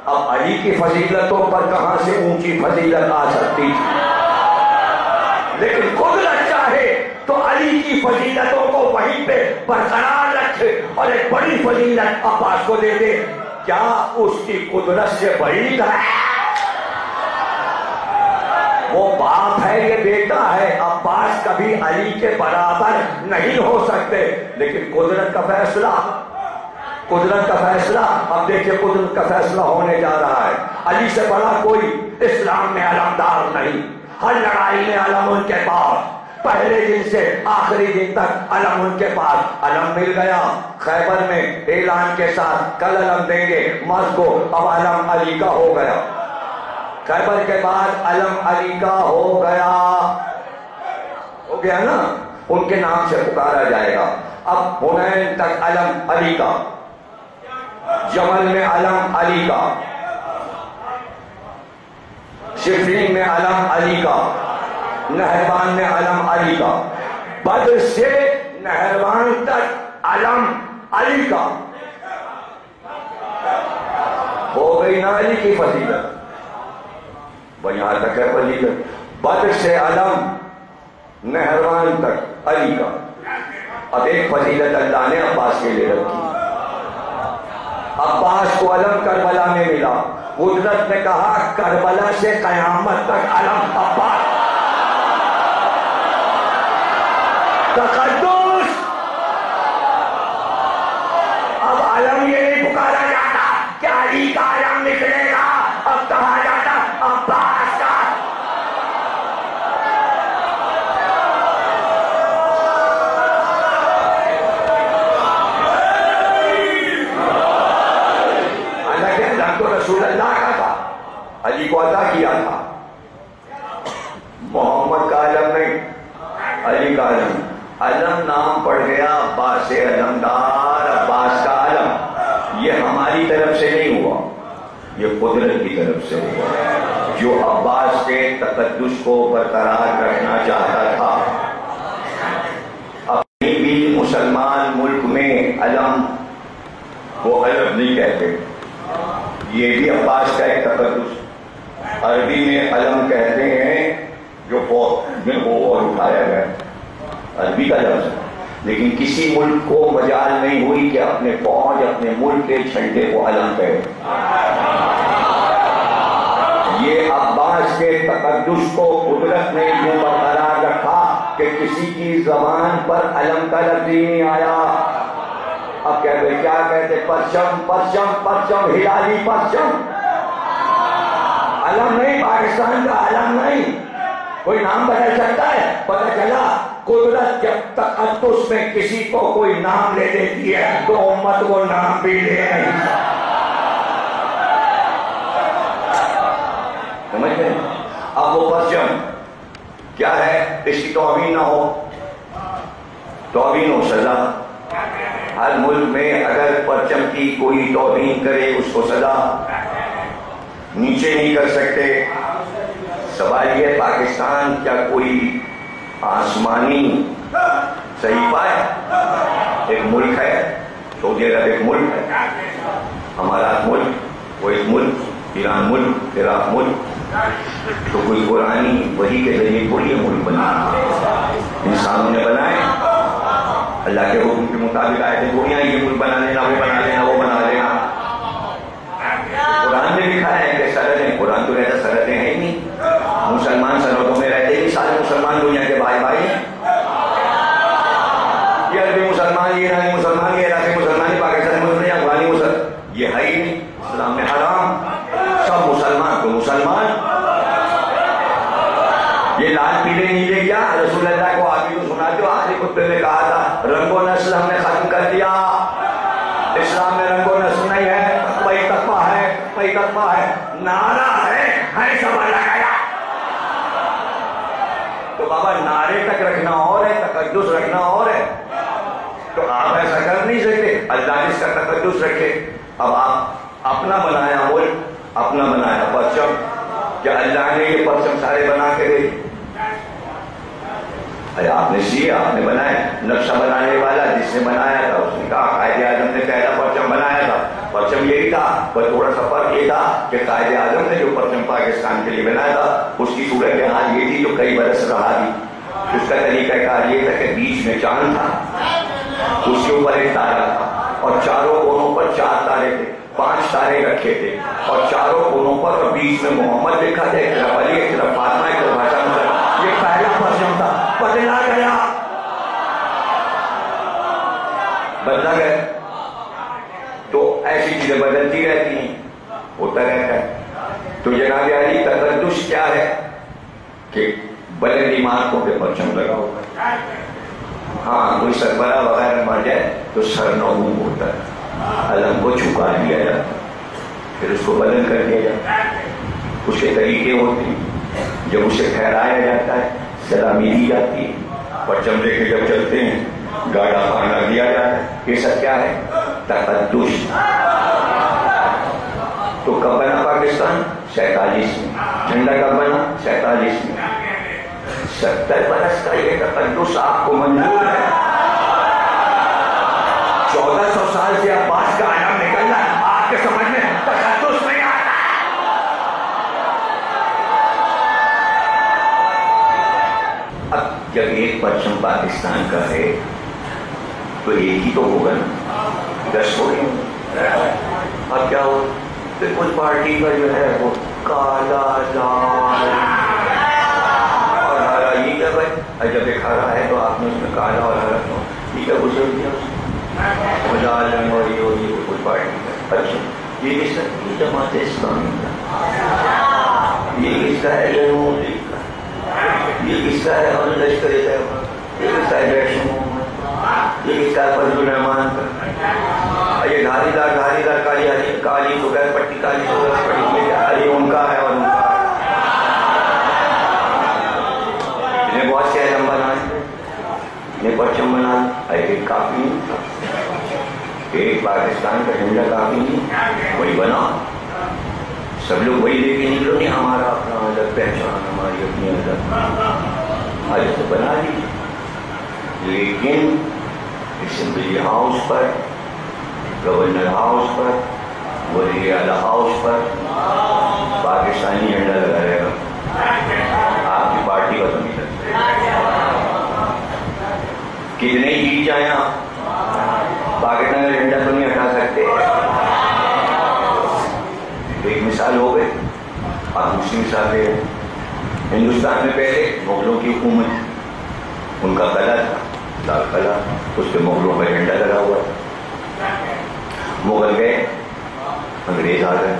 اب علی کی فضیلتوں پر کہاں سے اونچی فضیلت آ سکتی تھی، لیکن قدرت چاہے تو علی کی فضیلتوں کو وہیں پہ برقرار رکھے اور ایک بڑی فضیلت عباس کو دے دے۔ کیا اس کی قدرت سے بعید ہے؟ وہ باپ ہے، یہ بیٹا ہے، عباس کبھی علی کے برابر نہیں ہو سکتے، لیکن قدرت کا فیصلہ، قدرت کا فیصلہ، اب دیکھیں قدرت کا فیصلہ ہونے جا رہا ہے۔ علی سے بڑا کوئی اسلام میں علمدار نہیں، ہر لڑائی میں علم ان کے پاس، پہلے دن سے آخری دن تک علم ان کے پاس۔ علم مل گیا خیبر میں اعلان کے ساتھ، کل علم دیں گے مرد کو، اب علم علی کا ہو گیا۔ خیبر کے بعد علم علی کا ہو گیا نا، ان کے نام سے پکارا جائے گا۔ اب حنین تک علم علی کا، جمل میں علم علی کا، صفین میں علم علی کا، نہروان میں علم علی کا، بدر سے نہروان تک علم علی کا۔ ہو گئی نا علی کی فضیلت، وہ یہاں تک ہے فضیلت، بدر سے علم نہروان تک علی کا۔ اب ایک فضیلت اللہ نے عباس کے لیے رکھی، عباس کو علم کربلا میں ملا، قدرت نے کہا کربلا سے قیامت تک علم عباس۔ تقدس، اب علم یہ نہیں پکارا جاتا کہ علی کا علم نکلے گا، اب کہا جاتا عباس کا۔ رسول اللہ کا تھا، علی کو عطا کیا تھا، محمد کا علم نہیں، علی کا علم۔ علم نام پڑ گیا عباس سے علمدار، عباس کا علم۔ یہ ہماری طرف سے نہیں ہوا، یہ قدرت کی طرف سے ہوا، جو عباس کے تقدس کو برقرار رکھنا چاہتا تھا۔ اپنی بھی مسلمان ملک میں علم کو علم نہیں کہتے، یہ بھی عباس کا ایک تقدس۔ عربی میں علم کہتے ہیں جو فوج میں ہو اور اٹھایا گیا، عربی کا لفظ ہے، لیکن کسی ملک کو مجال نہیں ہوئی کہ اپنے فوج، اپنے ملک کے جھنڈے کو علم کہے۔ یہ عباس کے تقدس کو قدرت نے یوں برقرار رکھا کہ کسی کی زبان پر علم کا لفظ ہی نہیں آیا۔ اب کہتے کیا کہتے؟ پرچم پرچم پرچم، ہلالی پرچم، علم نہیں، پاکستان کا علم نہیں۔ کوئی نام بدل سکتا ہے؟ پتہ چلا قدرت جب تقدس میں کسی کو کوئی نام لے دیتی ہے تو امت کو نام بھی لے نہیں سکتا۔ سمجھتے ہیں؟ اب وہ پرچم کیا ہے؟ اس کی توہین نہ ہو، توہین ہو سزا۔ ہر ملک میں اگر پرچم کی کوئی توہین کرے اس کو سزا، نیچے نہیں کر سکتے۔ سوال یہ پاکستان کیا کوئی آسمانی صحیفہ ہے؟ ایک ملک ہے، سعودی عرب ایک ملک ہے، امارات ملک، کویت ملک، ایران ملک، عراق ملک، تو کوئی قرآنی وحی کے ذریعے تھوڑی ملک بنا، انسانوں نے بنائے اللہ کے حکم کے مطابق آئے تھے، تھوڑی یہ ملک بنا لینا، وہ بنا لینا، وہ بنا لینا۔ قرآن میں لکھا ہے کہ سرحدیں، قرآن تو رہتا سرحدیں ہیں ہی نہیں، مسلمان سرحدوں میں رہتے ہی، سارے مسلمان دنیا کے بھائی بھائی ہیں۔ یہ عربی مسلمان، یہ ایرانی مسلمان، یہ عراقی مسلمان، پاکستانی مسلمان، افغانی مسلمان، یہ ہے ہی نہیں۔ اسلام میں حرام، سب مسلمان تو مسلمان۔ یہ لال پیلے نیلے کیا رسول اللہ کو آپ ہی کو سناتے ہو، آخری خطبے میں کہا تھا رنگ و نسل ہم نے ختم کر دیا، اسلام میں رنگ و نسل نہیں ہے، پئی تقویٰ ہے، پئی تقویٰ ہے، نعرہ ہے سب الگ آیا۔ تو بابا نعرے تک رکھنا اور ہے، تقدس رکھنا اور ہے، تو آپ ایسا کر نہیں سکتے۔ اللہ جس کا تقدس رکھے۔ اب آپ اپنا بنایا ملک، اپنا بنایا پرچم، کیا اللہ نے یہ پرچم سارے بنا کے دے؟ آپ نے سیے، آپ نے بنایا، نقشہ بنانے والا جس نے بنایا تھا اس نے کہا قائد اعظم نے پہلا پرچم بنایا تھا، پرچم یہی تھا، پر تھوڑا سا فرق یہ تھا کہ قائد اعظم نے جو پرچم پاکستان کے لیے بنایا تھا اس کی صورتحال یہ تھی جو کئی برس رہا تھی۔ اس کا طریقہ کار یہ تھا کہ بیچ میں چاند تھا، اس کے اوپر ایک تارا تھا اور چاروں کونوں پر 4 تارے تھے، 5 تارے رکھے تھے اور چاروں کونوں پر اور بیچ میں محمد لکھا تھا، ایک طرف علی، ایک طرف فاطمہ، ایک طرف حسن۔ یہ پہلا پرچم تھا، بدلا گیا، بدلا گیا۔ تو ایسی چیزیں بدلتی رہتی ہیں، ہوتا رہتا ہے۔ تو جناب علی تقدس کیا ہے کہ بلند عمارتوں پہ پرچم لگا ہوگا، ہاں کوئی سربراہ وغیرہ مر جائے تو سر نعوم ہوتا ہے، علم کو چھپا دیا جاتا ہے، پھر اس کو بلند کر دیا جاتا ہے۔ اس کے طریقے ہوتے ہیں، جب اسے ٹھہرایا جاتا ہے سلامی دی جاتی ہے، پرچم لے کے جب چلتے ہیں گاڑا خانہ دیا جاتا ہے۔ یہ سب کیا ہے؟ تقدس۔ تو کب بنا پاکستان؟ 47 میں۔ جھنڈا کب بنا؟ 47 میں۔ 70 برس کا یہ تقدس آپ کو منظور ہے؟ 1400 سال سے عباس کا علم نکل رہا ہے، آپ کے سمجھ میں تقدس نہیں آتا ہے؟ اب جب ایک پرچم پاکستان کا ہے تو ایک ہی تو ہوگا نا، 10 ہو گئے۔ اب کیا ہو؟ کچھ پارٹی کا جو ہے وہ کالا لال اور ہرا، یہ کیا بھائی؟ جب ایک ہرا ہے تو آپ نے اس میں کالا اور ہرا کیوں؟ یہ کیا گزر دیا اس میں لال رنگ اور یہ کوئی پارٹی کا۔ اچھا یہ کس کا؟ یہ جماعت اسلامی کا۔ یہ کس کا ہے؟ یہ مودی کا۔ یہ کس کا ہے؟ اور لشکر طیبہ۔ یہ کس کا ہے؟ جیش محمد۔ یہ کس کا ہے؟ فضل الرحمان کا۔ یہ دھاری دار کالی کالی سگیر پٹی، کالی سگیر پٹی، یہ ان کا ہے اور ان کا ہے۔ بہت سے علم بنائے، یہ پرچم بنائے، ایک کافی نہیں، ایک پاکستان کا جھنڈا کافی نہیں، وہی بنا، سب لوگ وہی لے کے نکلو، نہیں ہمارا اپنا الگ پہچان، ہماری اپنی الگ، آج تو بنا دیجیے۔ لیکن اسمبلی ہاؤس پر، گورنر ہاؤس پر، وزیر اعلیٰ ہاؤس پر پاکستانی جھنڈا لگا رہے گا، آپ کی پارٹی کا تو نہیں لگتا۔ کتنے ہی جیت جائیں آپ، پاکستان کا جھنڈا تو نہیں ہٹا سکتے۔ ایک مثال ہو گئی، آپ دوسری مثال دے رہے ہیں۔ ہندوستان میں پہلے مغلوں کی حکومت، ان کا قلعہ تھا لال قلعہ، اس پہ مغلوں کا جھنڈا لگا ہوا تھا۔ مغل گئے، انگریز آ گئے،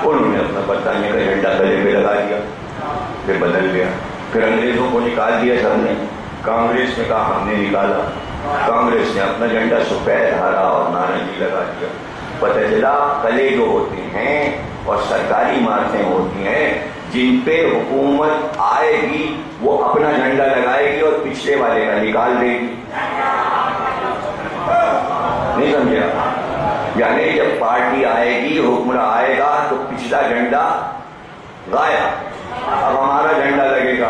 انہوں نے اپنا برطانیہ کا جھنڈا گلے پہ لگا دیا، پھر بدل گیا، پھر انگریزوں کو نکال دیا سب نے۔ کانگریس نے کہا ہم نے نکالا، کانگریس نے اپنا جھنڈا سفید، ہرا اور نارنجی لگا دیا۔ پتہ چلا قلعے جو ہوتے ہیں اور سرکاری عمارتیں ہوتی ہیں جن پہ حکومت آئے گی وہ اپنا جھنڈا لگائے گی اور پچھلے والے کا نکال دے گی۔ نہیں سمجھے؟ یعنی جب پارٹی آئے گی، حکمراں آئے گا تو پچھلا جھنڈا غائب، اب ہمارا جھنڈا لگے گا۔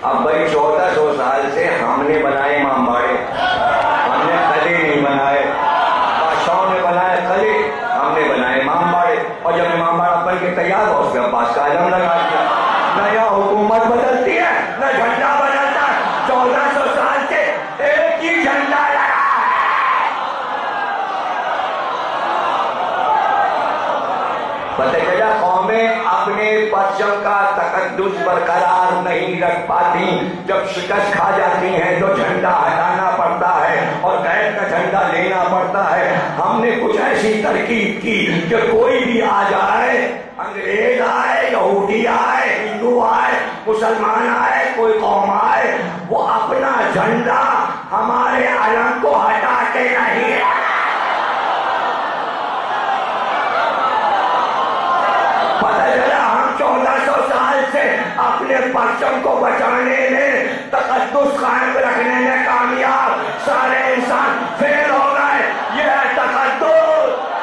اب بھائی 1400 سال سے ہم نے بنائے امام باڑے، ہم نے قلعے نہیں بنائے، بادشاہوں نے بنائے قلعے، ہم نے بنائے امام باڑے، اور جب امام باڑہ بن کے تیار ہو اس کے عباس کا علم لگا دیا۔ نہ یا حکومت بدلتی ہے نہ جھنڈا بدلتا ہے، 1400 سال سے ایک ہی جھنڈا لگا ہے۔ پتہ چلا قومیں اپنے پرچم کا تقدس برقرار نہیں رکھ پاتی، جب شکست کھا جاتی ہیں تو جھنڈا ہٹانا پڑتا ہے اور غیر کا جھنڈا لینا پڑتا ہے۔ ہم نے کچھ ایسی ترکیب کی کہ کوئی بھی آ جائے، انگریز آئے، یہودی آئے، ہندو آئے، مسلمان آئے، کوئی قوم آئے، وہ اپنا جھنڈا ہمارے علم کو ہٹا کے نہیں ہے۔ پتہ چلا ہم 1400 سال سے اپنے پرچم کو بچانے میں، تقدس قائم رکھنے میں کامیاب، سارے انسان فیل ہو گئے۔ یہ ہے تقدس۔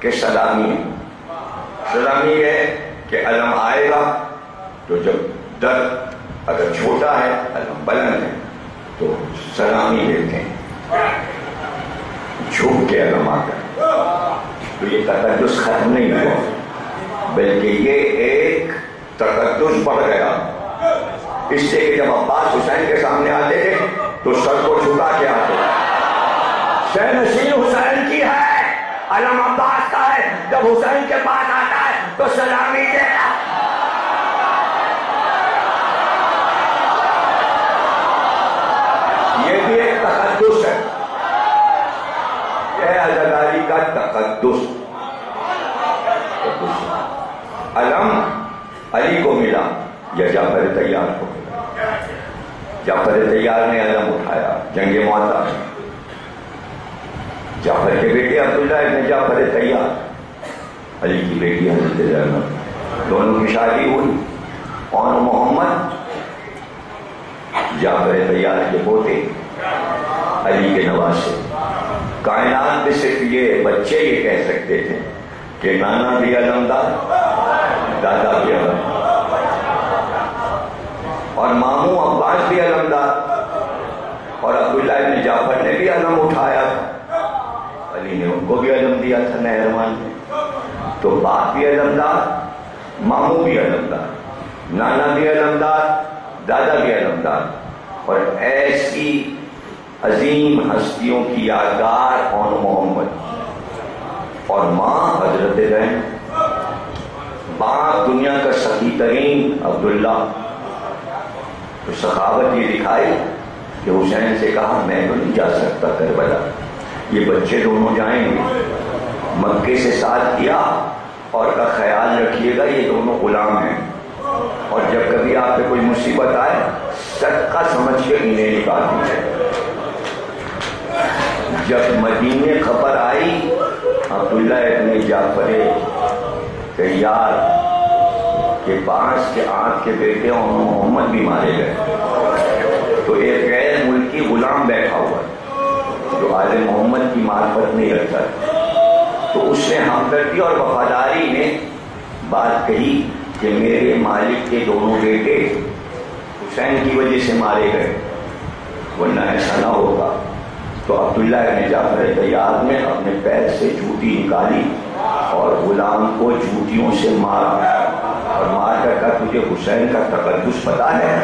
کہ سلامی ہے. سلامی ہے کہ علم آئے گا تو جب در اگر چھوٹا ہے علم بلند ہے تو سلامی دیتے ہیں جھک کے علم آتا ہے. تو یہ تقدس ختم نہیں ہوا بلکہ یہ ایک تقدس بڑھ گیا اس سے کہ جب عباس حسین کے سامنے آتے تھے تو سر کو جھکا کے آتے. شہ نشین حسین کی ہے علم عباس کا ہے. جب حسین کے پاس آتا ہے تو سلامی دیتا. یہ بھی ایک تقدس ہے. یہ عزاداری کا تقدس. علم علی کو ملا یا جعفر طیار کو ملا. جعفر طیار نے علم اٹھایا جنگ معطا میں. جعفر کے بیٹے عبداللہ ابن جعفر طیار, علی کی بیٹی حضرت زینب, دونوں کی شادی ہوئی. اور محمد جعفر طیار کے پوتے علی کے نواسے. کائنات میں صرف یہ بچے یہ کہہ سکتے تھے کہ نانا بھی علمدار, دادا بھی علمدار, اور ماموں عباس بھی علمدار, اور عبداللہ ابن جعفر نے بھی علم اٹھایا تھا. علی نے ان کو بھی علم دیا تھا نہروان میں. تو باپ بھی علمدار, ماموں بھی علمدار, نانا بھی علمدار, دادا بھی علمدار. اور ایسی عظیم ہستیوں کی یادگار اون محمد اور ماں حضرت زینب. باپ دنیا کا سخی ترین عبداللہ. تو سخاوت یہ دکھائی کہ حسین سے کہا میں تو نہیں جا سکتا کربلا, یہ بچے دونوں جائیں گے. مکے سے ساتھ کیا اور کا خیال رکھیے گا یہ دونوں غلام ہیں, اور جب کبھی آپ پہ کوئی مصیبت آئے صدقہ سمجھ کے انہیں نکال دیجیے. جب مدینے خبر آئی عبداللہ ابن جعفر طیار کے پاس کے آنکھ کے بیٹے اور محمد بھی مارے گئے, تو ایک غیر ملکی غلام بیٹھا ہوا جو آل محمد کی معرفت نہیں رکھتا, تو اس نے ہمدردی اور وفاداری میں بات کہی کہ میرے مالک کے دونوں بیٹے حسین کی وجہ سے مارے گئے, ورنہ ایسا نہ ہوگا. تو عبداللہ ابن جعفر طیار نے اپنے پیر سے جوتی نکالی اور غلام کو جوتیوں سے مارا, اور مار کر کہا تجھے حسین کا تقدس پتا ہے؟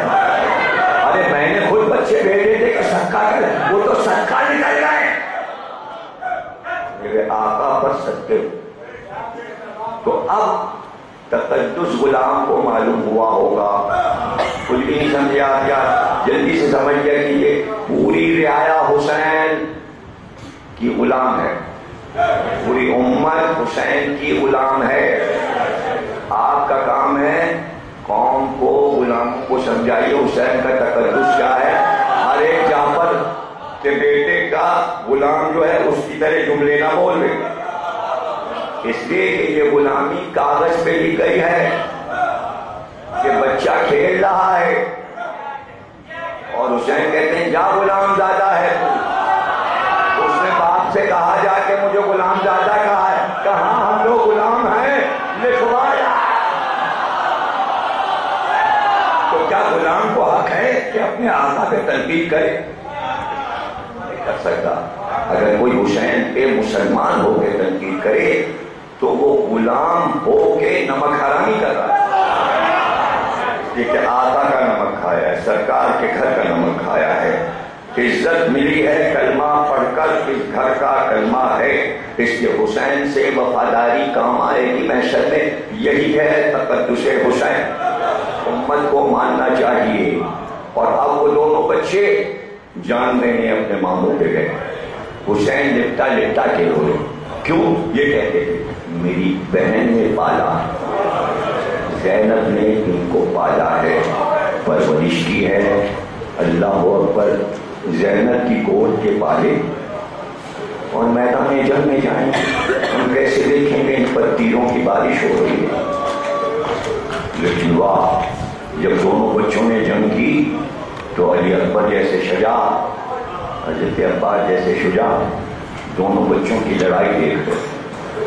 ارے میں نے خود بچے بھیجے تھے کہ صدقہ کر, وہ تو صدقہ نکل گئے میرے آقا پر صدقے. تو اب تقدس غلام کو معلوم ہوا ہوگا, کچھ بھی نہیں سمجھا کیا, جلدی سے سمجھ گیا کہ یہ پوری رعایا حسین کی غلام ہے, پوری امت حسین کی غلام ہے. آپ کا کام ہے قوم کو غلاموں کو سمجھائیے حسین کا تقدس کیا ہے. ہر ایک جعفر کے بیٹے کا غلام جو ہے اس کی طرح جملے نہ بول رہے, اس لیے کہ یہ غلامی کاغذ پہ ہی گئی ہے کہ بچہ کھیل رہا ہے اور حسین کہتے ہیں جا غلام زادہ ہے. تو اس نے باپ سے کہا جا کے مجھے غلام زادہ کہا ہے, کہاں ہم لوگ غلام ہیں لکھوایا. تو کیا غلام کو حق ہے کہ اپنے آقا پہ تنقید کرے؟ نہیں کر سکتا. اگر کوئی حسین پہ مسلمان ہو کے تنقید کرے تو وہ غلام ہو کے نمک حرامی کر رہا ہے. کہ آقا کا نمک کھایا ہے, سرکار کے گھر کا نمک کھایا ہے. عزت ملی ہے کلمہ پڑھ کر, اس گھر کا کلمہ ہے, اس کے حسین سے وفاداری کام آئے گی محشر میں. یہی ہے تقدس حسین, امت کو ماننا چاہیے. اور اب وہ دونوں بچے جان رہے ہیں اپنے ماموں پہ گئے. حسین لپٹا لپٹا کے رو رہے. کیوں؟ یہ کہتے تھے میری بہن نے پالا, زینب نے ان کو پالا ہے, پرورش کی ہے. اللہ اکبر, زینب کی گود کے پالے, اور میدان جنگ میں جائیں ہم کیسے دیکھیں گے ان پر تیروں کی بارش ہو رہی ہے. لیکن واہ, جب دونوں بچوں نے جنگ کی تو علی اکبر جیسے شجاع, حضرت عباس جیسے شجاع, دونوں بچوں کی لڑائی دیکھ کر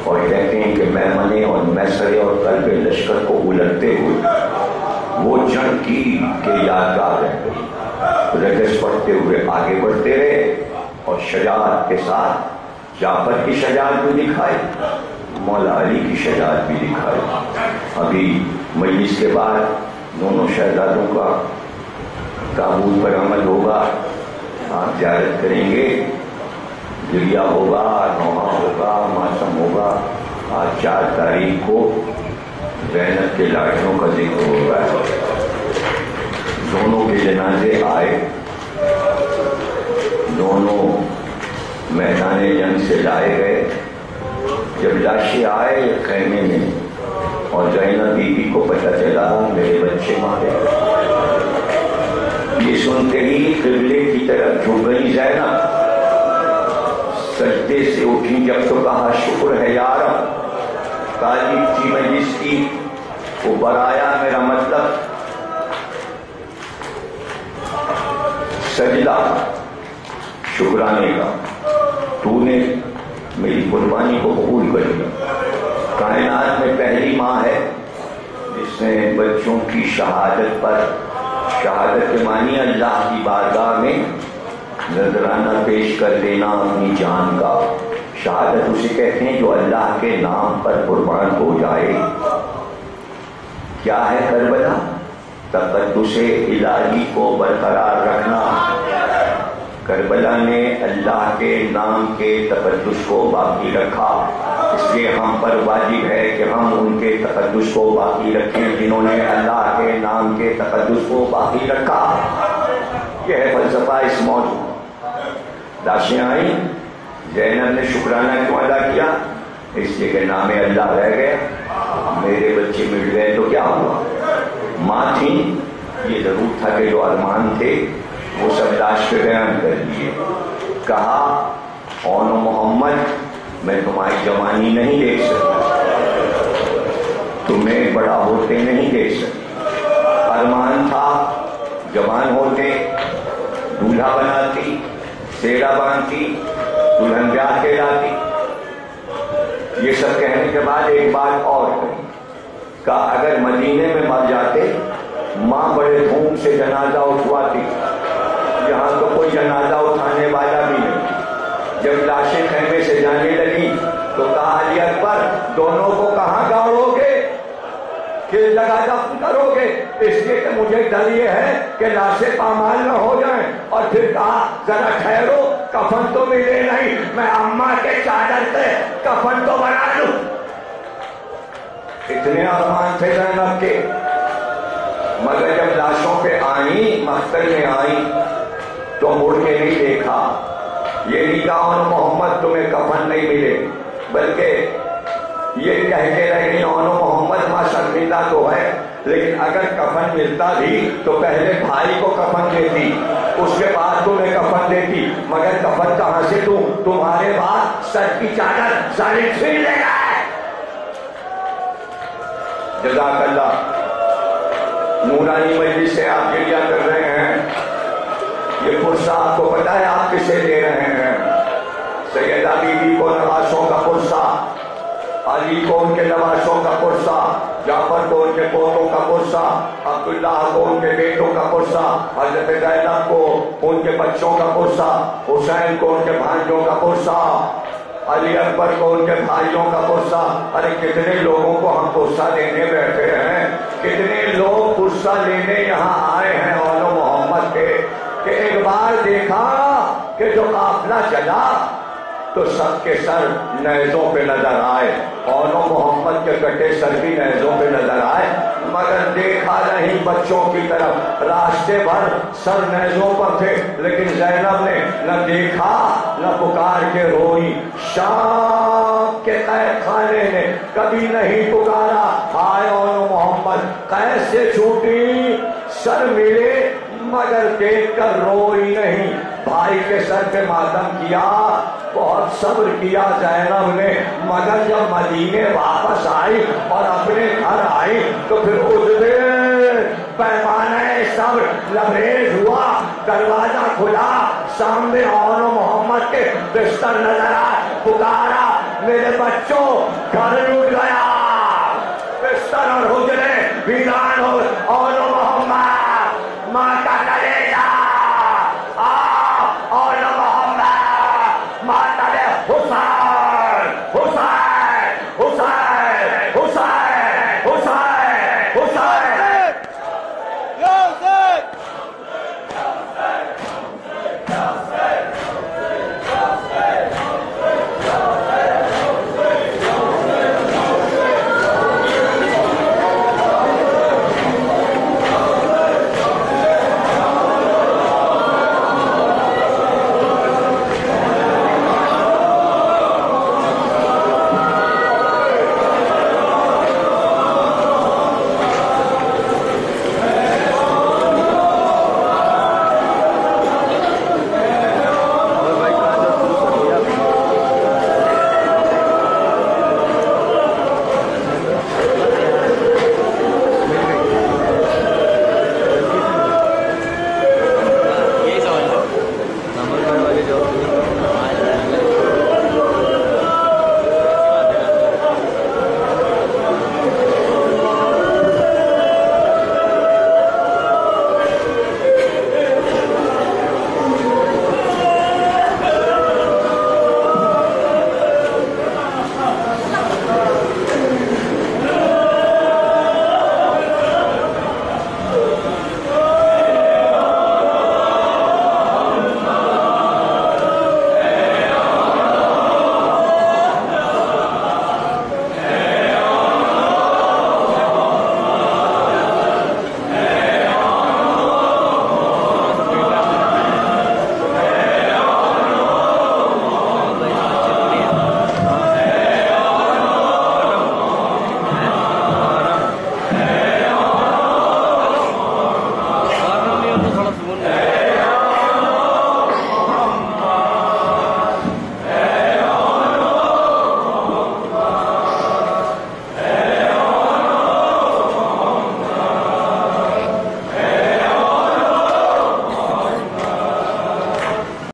اور کہتے ہیں کہ میمنے اور میسرے اور قلب لشکر کو الٹتے ہوئے وہ جنگ کی کہ یادگار رہ گئی۔ رجس پڑھتے ہوئے آگے بڑھتے رہے اور شجاعت کے ساتھ جعفر کی شجاعت بھی دکھائی، مولا علی کی شجاعت بھی دکھائی۔ ابھی مجلس کے بعد دونوں شہزادوں کا تابوت پر عمل ہوگا، آپ زیارت کریں گے، جریا ہوگا، نوحہ ہوگا، ماتم ہوگا۔ آج 4 تاریخ کو زینب کے لاڑیوں کا ذکر ہوگا۔ دونوں کے جنازے آئے، دونوں میدان جنگ سے لائے گئے۔ جب لاشیں آئے خیمے میں اور زینب بی بی کو پتہ چلا میرے بچے مارے، یہ سنتے ہی قبلے کی طرف جھک گئی زینب، سجدے سے اٹھی، جب تو کہا شکر ہے یا رب، تعریف تھی مجلس کی، وہ برایا میرا مطلب سجدہ شکرانے کا، تو نے میری قربانی کو قبول کر لیا۔ کائنات میں پہلی ماں ہے جس نے بچوں کی شہادت پر، شہادت کے معنی اللہ کی بارگاہ میں نذرانہ پیش کر دینا اپنی جان کا۔ شہادت اسے کہتے ہیں جو اللہ کے نام پر قربان ہو جائے۔ کیا ہے کربلا؟ تقدس الہی کو برقرار رکھنا۔ کربلا نے اللہ کے نام کے تقدس کو باقی رکھا، اس لیے ہم پر واجب ہے کہ ہم ان کے تقدس کو باقی رکھیں جنہوں نے اللہ کے نام کے تقدس کو باقی رکھا۔ یہ ہے فلسفہ اس موضوع۔ لاشیں آئیں، زینب نے شکرانہ کیوں ادا کیا؟ اس لیے کہ نام اللہ رہ گیا، میرے بچے مل گئے تو کیا ہوا۔ ماں تھیں، یہ ضرور تھا کہ جو ارمان تھے وہ سب لاش پہ بیان کر دیے۔ کہا اون و محمد میں تمہاری جوانی نہیں دیکھ سکتا، تمہیں بڑا ہوتے نہیں دیکھ سکتا۔ ارمان تھا جوان ہوتے، دولہا بناتی، سیرا باندھتی، دلہن بیاہ کے لاتی۔ یہ سب کہنے کے بعد ایک بات اور کہی، کہا اگر مدینے میں مر جاتے ماں بڑے دھوم سے جنازہ اٹھواتی، یہاں تو کوئی جنازہ اٹھانے والا بھی نہیں۔ جب لاشیں خیمے سے جانے لگی تو کہا علی اکبر دونوں کو کہاں گاڑو گے کہ لگا دفن کرو گے؟ اس لیے کہ مجھے ڈر یہ ہے کہ لاشیں پامال نہ ہو جائیں۔ اور پھر کہا ذرا ٹھہرو، کفن تو ملے نہیں، میں اماں کے چادر سے کفن تو بنا لوں۔ اتنے ارمان تھے زینب کے، مگر جب لاشوں پہ آئیں، مقتل میں آئیں تو مڑ کے نہیں دیکھا۔ یہ نہیں کہا اون محمد تمہیں کفن نہیں ملے، بلکہ یہ کہہ کے رہی اون محمد ماں شرمندہ تو ہے، لیکن اگر کفن ملتا بھی تو پہلے بھائی کو کفن دیتی، اس کے بعد تمہیں کفن دیتی، مگر کفن کہاں سے دوں؟ تمہارے بعد سر کی چادر سارے چھین لے گئے۔ جزاک اللہ۔ نورانی مجلس سے آپ گریہ کر رہے ہیں، یہ پرسہ آپ کو پتا ہے آپ کسے دے رہے ہیں؟ سیدہ بی بی کو نواسوں کا پرسہ، علی کو ان کے نواسوں کا پرسہ، جعفر کو ان کے پوتوں کا پرسہ، عبداللہ کو ان کے بیٹوں کا پرسہ، حضرت زینب کو ان کے بچوں کا پرسہ، حسین کو ان کے بھانجوں کا پرسہ، علی اکبر کو ان کے بھائیوں کا پرسہ۔ ارے کتنے لوگوں کو ہم پرسہ دینے بیٹھے ہیں، کتنے لوگ پرسہ لینے یہاں آئے ہیں اون و محمد کے، کہ ایک بار دیکھا کہ جو قافلہ چلا تو سب کے سر نیزوں پہ نظر آئے، اون و محمد کے کٹے سر بھی نیزوں پہ نظر آئے، مگر دیکھا نہیں بچوں کی طرف، راستے بھر سر نیزوں پر تھے، لیکن زینب نے نہ دیکھا نہ پکار کے روئی۔ شام کے قید خانے نے کبھی نہیں پکارا ہائے اون و محمد، قید سے چھوٹی سر ملے مگر دیکھ کر روئی نہیں۔ بھائی کے سر پہ ماتم کیا، بہت صبر کیا زینب نے، مگر جب مدینے واپس آئی اور اپنے گھر آئی تو پھر پیمانہ صبر لبریز ہوا، دروازہ کھلا، سامنے اون و محمد کے بستر نظر آئے، پکارا میرے بچوں گھر لوٹ گیا، بستر اور حجرے ویران اور